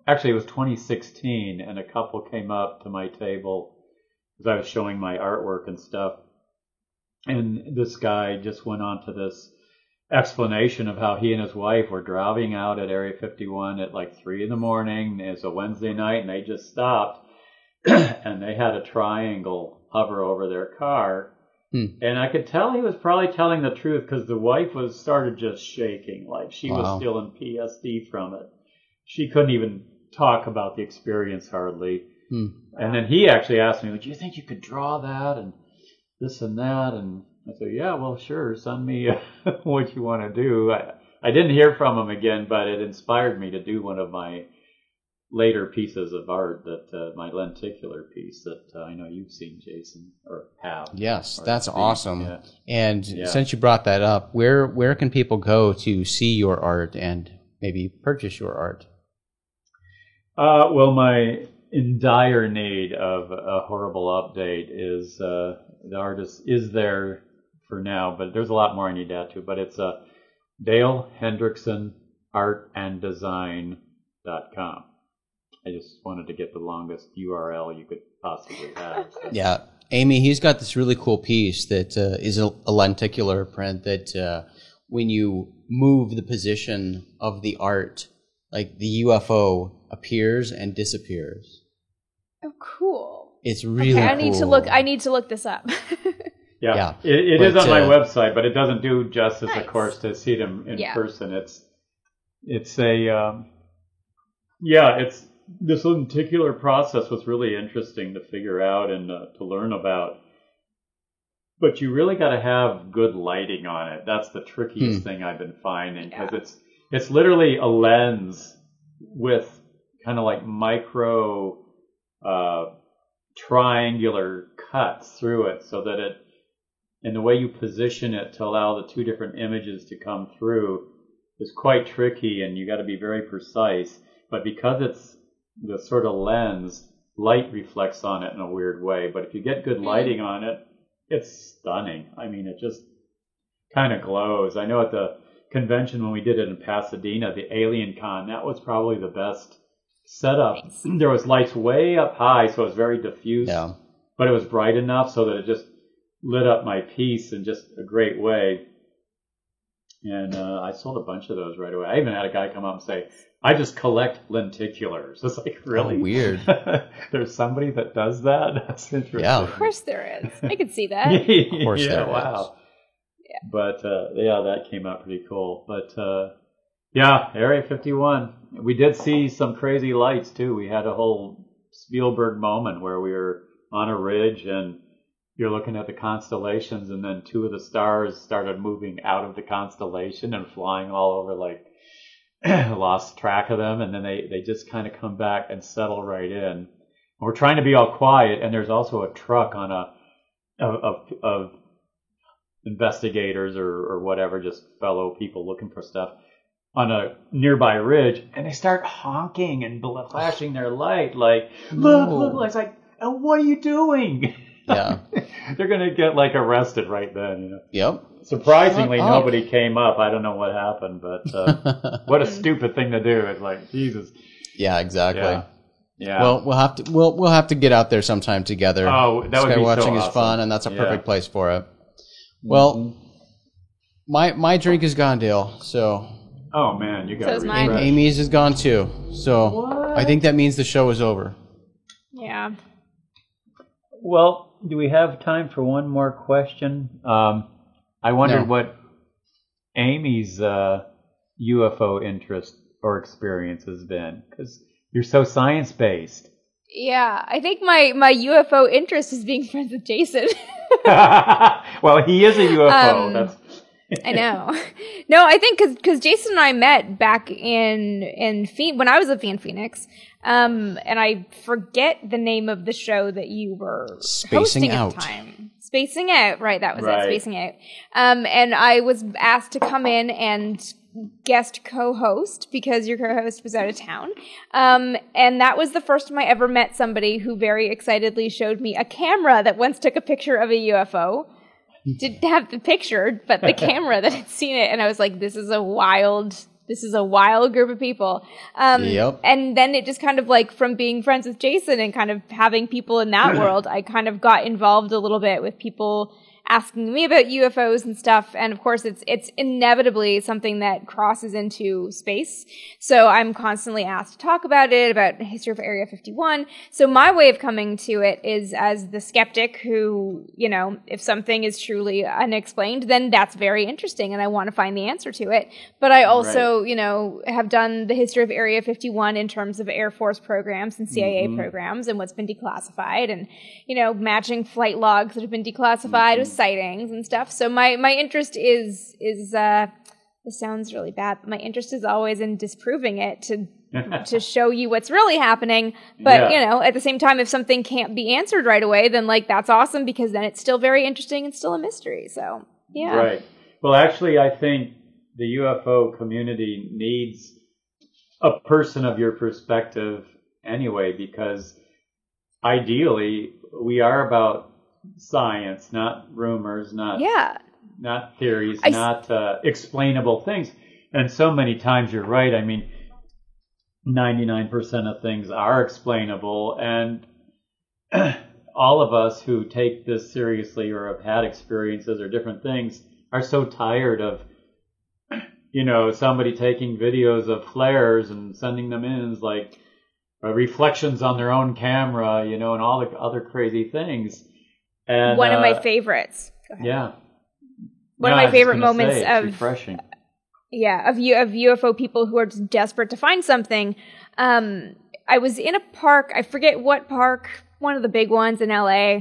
E: Actually, it was 2016, and a couple came up to my table because I was showing my artwork and stuff, and this guy just went on to this explanation of how he and his wife were driving out at Area 51 at 3 a.m. It's a Wednesday night, and they just stopped, and they had a triangle hover over their car. And I could tell he was probably telling the truth because the wife started just shaking, like she was still in PSD from it. She couldn't even talk about the experience hardly. And then he actually asked me, "Do you think you could draw that and this and that?" And I said, "Yeah, well, sure. Send me what you want to do." I didn't hear from him again, but it inspired me to do one of my later pieces of art, my lenticular piece that I know you've seen, Jason, or have.
D: Yes, that's awesome.
E: Yeah.
D: And since you brought that up, where can people go to see your art and maybe purchase your art?
E: Well, my in dire need of a horrible update. Is the artist is there for now, but there's a lot more I need to add to. But it's Dale Hendrickson artanddesign.com. I just wanted to get the longest URL you could possibly have.
D: Yeah. Amy, he's got this really cool piece that is a lenticular print that when you move the position of the art, like the UFO appears and disappears.
C: Oh, cool.
D: It's really
C: okay,
D: cool.
C: I need to look this up.
E: Yeah. It is on my website, but it doesn't do justice,
C: Nice.
E: of course, to see them in person. It's this lenticular process was really interesting to figure out and to learn about. But you really got to have good lighting on it. That's the trickiest thing I've been finding, because it's literally a lens with kind of like micro triangular cuts through it, so that it, and the way you position it to allow the two different images to come through is quite tricky, and you got to be very precise. But because it's the sort of lens, light reflects on it in a weird way. But if you get good lighting on it, it's stunning. I mean, it just kind of glows. I know at the convention when we did it in Pasadena, the Alien Con, that was probably the best setup. Nice. There was lights way up high, so it was very diffuse. Yeah. But it was bright enough so that it just lit up my piece in just a great way. And I sold a bunch of those right away. I even had a guy come up and say, I just collect lenticulars. It's like, really?
D: Oh, weird.
E: There's somebody that does that? That's interesting.
C: Yeah. Of course there is. I could see that.
D: Of course there is.
E: Wow. Yeah. But, that came out pretty cool. But, Area 51. We did see some crazy lights, too. We had a whole Spielberg moment where we were on a ridge and you're looking at the constellations, and then two of the stars started moving out of the constellation and flying all over, like, lost track of them, and then they just kind of come back and settle right in. And we're trying to be all quiet, and there's also a truck on of investigators or whatever, just fellow people looking for stuff on a nearby ridge, and they start honking and flashing their light, like, look, it's like, what are you doing?
D: Yeah.
E: They're going to get, like, arrested right then, you know.
D: Yep.
E: Surprisingly, nobody came up. I don't know what happened, but what a stupid thing to do. It's like, Jesus.
D: Yeah, exactly.
E: Yeah.
D: Well, we'll have to get out there sometime together.
E: Oh, that would be so awesome.
D: Skywatching is fun, and that's a perfect place for it. Well, my drink is gone, Dale, so...
E: Oh, man, you got to
C: mine.
D: Amy's is gone, too. So what? I think that means the show is over.
C: Yeah.
E: Well, do we have time for one more question? I wondered what Amy's UFO interest or experience has been, because you're so science-based.
C: Yeah, I think my UFO interest is being friends with Jason.
E: Well, he is a UFO. That's
C: I know. No, I think because Jason and I met back in when I was at Fan Phoenix, and I forget the name of the show that you were hosting at the time. Spacing Out, right? That was it, Spacing Out. And I was asked to come in and guest co-host because your co-host was out of town. And that was the first time I ever met somebody who very excitedly showed me a camera that once took a picture of a UFO. Didn't have the picture, but the camera that had seen it, and I was like, this is a wild group of people.
D: Yep.
C: And then it just kind of like, from being friends with Jason and kind of having people in that world, I kind of got involved a little bit with people asking me about UFOs and stuff. And of course, it's inevitably something that crosses into space. So I'm constantly asked to talk about it, about the history of Area 51. So my way of coming to it is as the skeptic who, you know, if something is truly unexplained, then that's very interesting and I want to find the answer to it. But I also, you know, have done the history of Area 51 in terms of Air Force programs and CIA programs and what's been declassified and, you know, matching flight logs that have been declassified with sightings and stuff. So my interest is this sounds really bad, but my interest is always in disproving it to show you what's really happening. But you know, at the same time, if something can't be answered right away, then like that's awesome because then it's still very interesting and still a mystery. So yeah.
E: Right. Well, actually, I think the UFO community needs a person of your perspective anyway, because ideally, we are about science, not rumors, not theories, not explainable things. And so many times you're right. I mean, 99% of things are explainable, and all of us who take this seriously or have had experiences or different things are so tired of, somebody taking videos of flares and sending them in as like reflections on their own camera, and all the other crazy things. And
C: one of my favorites.
E: Yeah.
C: One of my favorite moments of
E: refreshing.
C: Yeah, of UFO people who are just desperate to find something. I was in a park, I forget what park, one of the big ones in LA.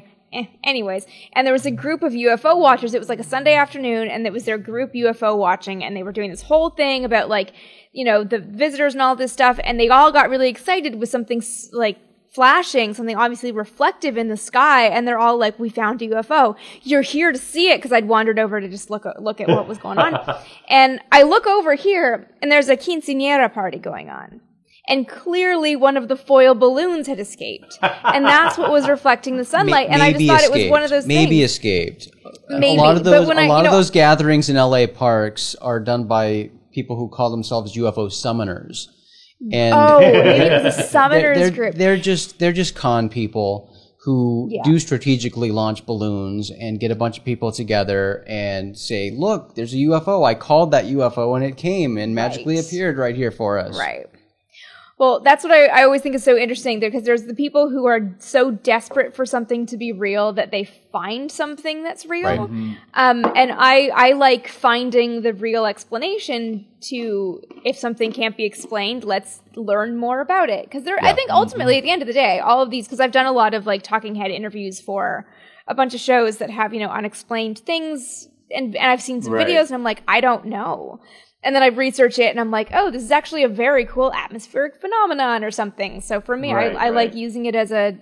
C: Anyways, and there was a group of UFO watchers. It was like a Sunday afternoon, and it was their group UFO watching, and they were doing this whole thing about the visitors and all this stuff, and they all got really excited with something like flashing, something obviously reflective in the sky, and they're all like, we found a UFO. You're here to see it, because I'd wandered over to just look at what was going on. And I look over here, and there's a quinceañera party going on. And clearly one of the foil balloons had escaped. And that's what was reflecting the sunlight. And I just thought it was one of those things.
D: Maybe escaped.
C: Maybe.
D: A lot of those gatherings in LA parks are done by people who call themselves UFO summoners. And
C: maybe it was a summoners group.
D: They're just con people who do strategically launch balloons and get a bunch of people together and say, look, there's a UFO. I called that UFO and it came and magically appeared right here for us.
C: Right. Well, that's what I always think is so interesting, because there's the people who are so desperate for something to be real that they find something that's real.
D: Right.
C: And I like finding the real explanation to, if something can't be explained, let's learn more about it. Because I think ultimately at the end of the day, all of these, because I've done a lot of like talking head interviews for a bunch of shows that have, unexplained things, and I've seen some videos and I'm like, I don't know. And then I research it, and I'm like, oh, this is actually a very cool atmospheric phenomenon or something. So for me, I like using it as a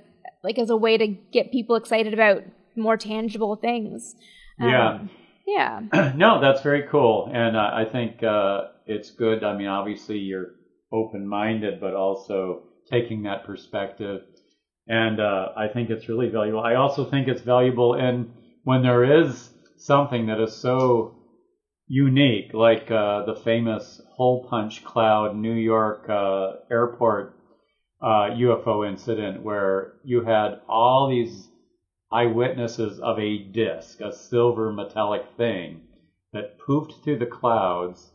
C: way to get people excited about more tangible things.
E: Yeah. No, that's very cool. And I think it's good. I mean, obviously you're open-minded, but also taking that perspective. And I think it's really valuable. I also think it's valuable when there is something that is so unique, like the famous hole punch cloud New York airport UFO incident, where you had all these eyewitnesses of a disc, a silver metallic thing that poofed through the clouds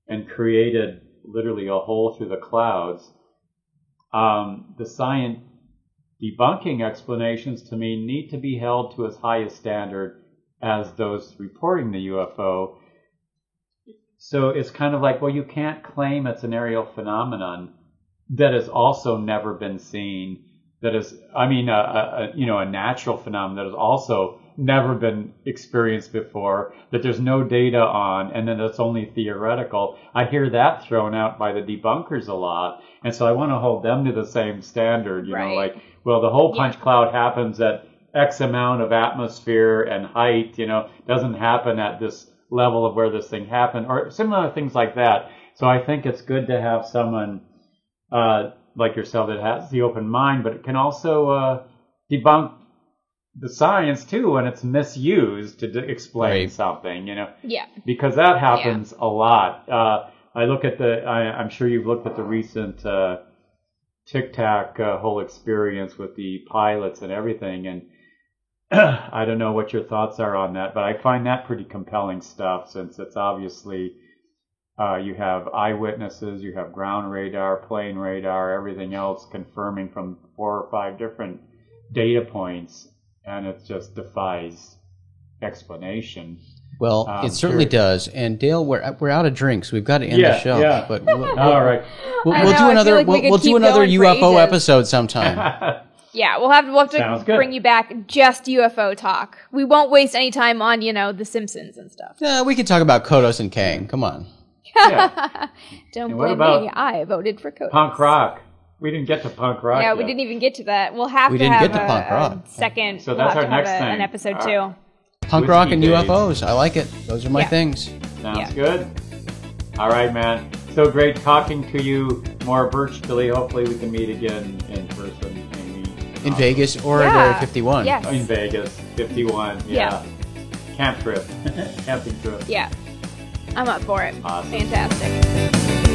E: and created literally a hole through the clouds. The science debunking explanations, to me, need to be held to as high a standard as those reporting the UFO. So it's kind of like, well, you can't claim it's an aerial phenomenon that has also never been seen. That is, a natural phenomenon that has also never been experienced before, that there's no data on, and then it's only theoretical. I hear that thrown out by the debunkers a lot, and so I want to hold them to the same standard. You know, like, well, the hole punch cloud happens at X amount of atmosphere and height. Doesn't happen at this level of where this thing happened, or similar things like that. So I think it's good to have someone like yourself that has the open mind, but it can also debunk the science too when it's misused to explain something, because that happens a lot. I look at I'm sure you've looked at the recent Tic Tac whole experience with the pilots and everything, and I don't know what your thoughts are on that, but I find that pretty compelling stuff, since it's obviously you have eyewitnesses, you have ground radar, plane radar, everything else confirming from 4 or 5 different data points, and it just defies explanation.
D: Well, it certainly does. And Dale, we're out of drinks. We've got to end the show. Yeah. But
E: all right,
D: we'll do another. We'll do another UFO episode sometime.
C: Yeah, we'll have to bring you back just UFO talk. We won't waste any time on, The Simpsons and stuff.
D: Yeah, we could talk about Kodos and Kang. Come on.
C: Don't blame me. I voted for Kodos.
E: Punk rock. We didn't get to punk rock.
C: Yeah, we didn't even get to that. We'll have to have a second.
E: So that's our next thing.
C: An episode 2.
D: Punk rock and UFOs. I like it. Those are my things.
E: Sounds good. All right, man. So great talking to you more virtually. Hopefully we can meet again in person.
D: In Vegas or
C: Yeah.
D: at Area 51?
C: Yes.
E: In Vegas, 51. Yeah. Camp trip, camping trip.
C: Yeah. I'm up for it.
E: Awesome.
C: Fantastic.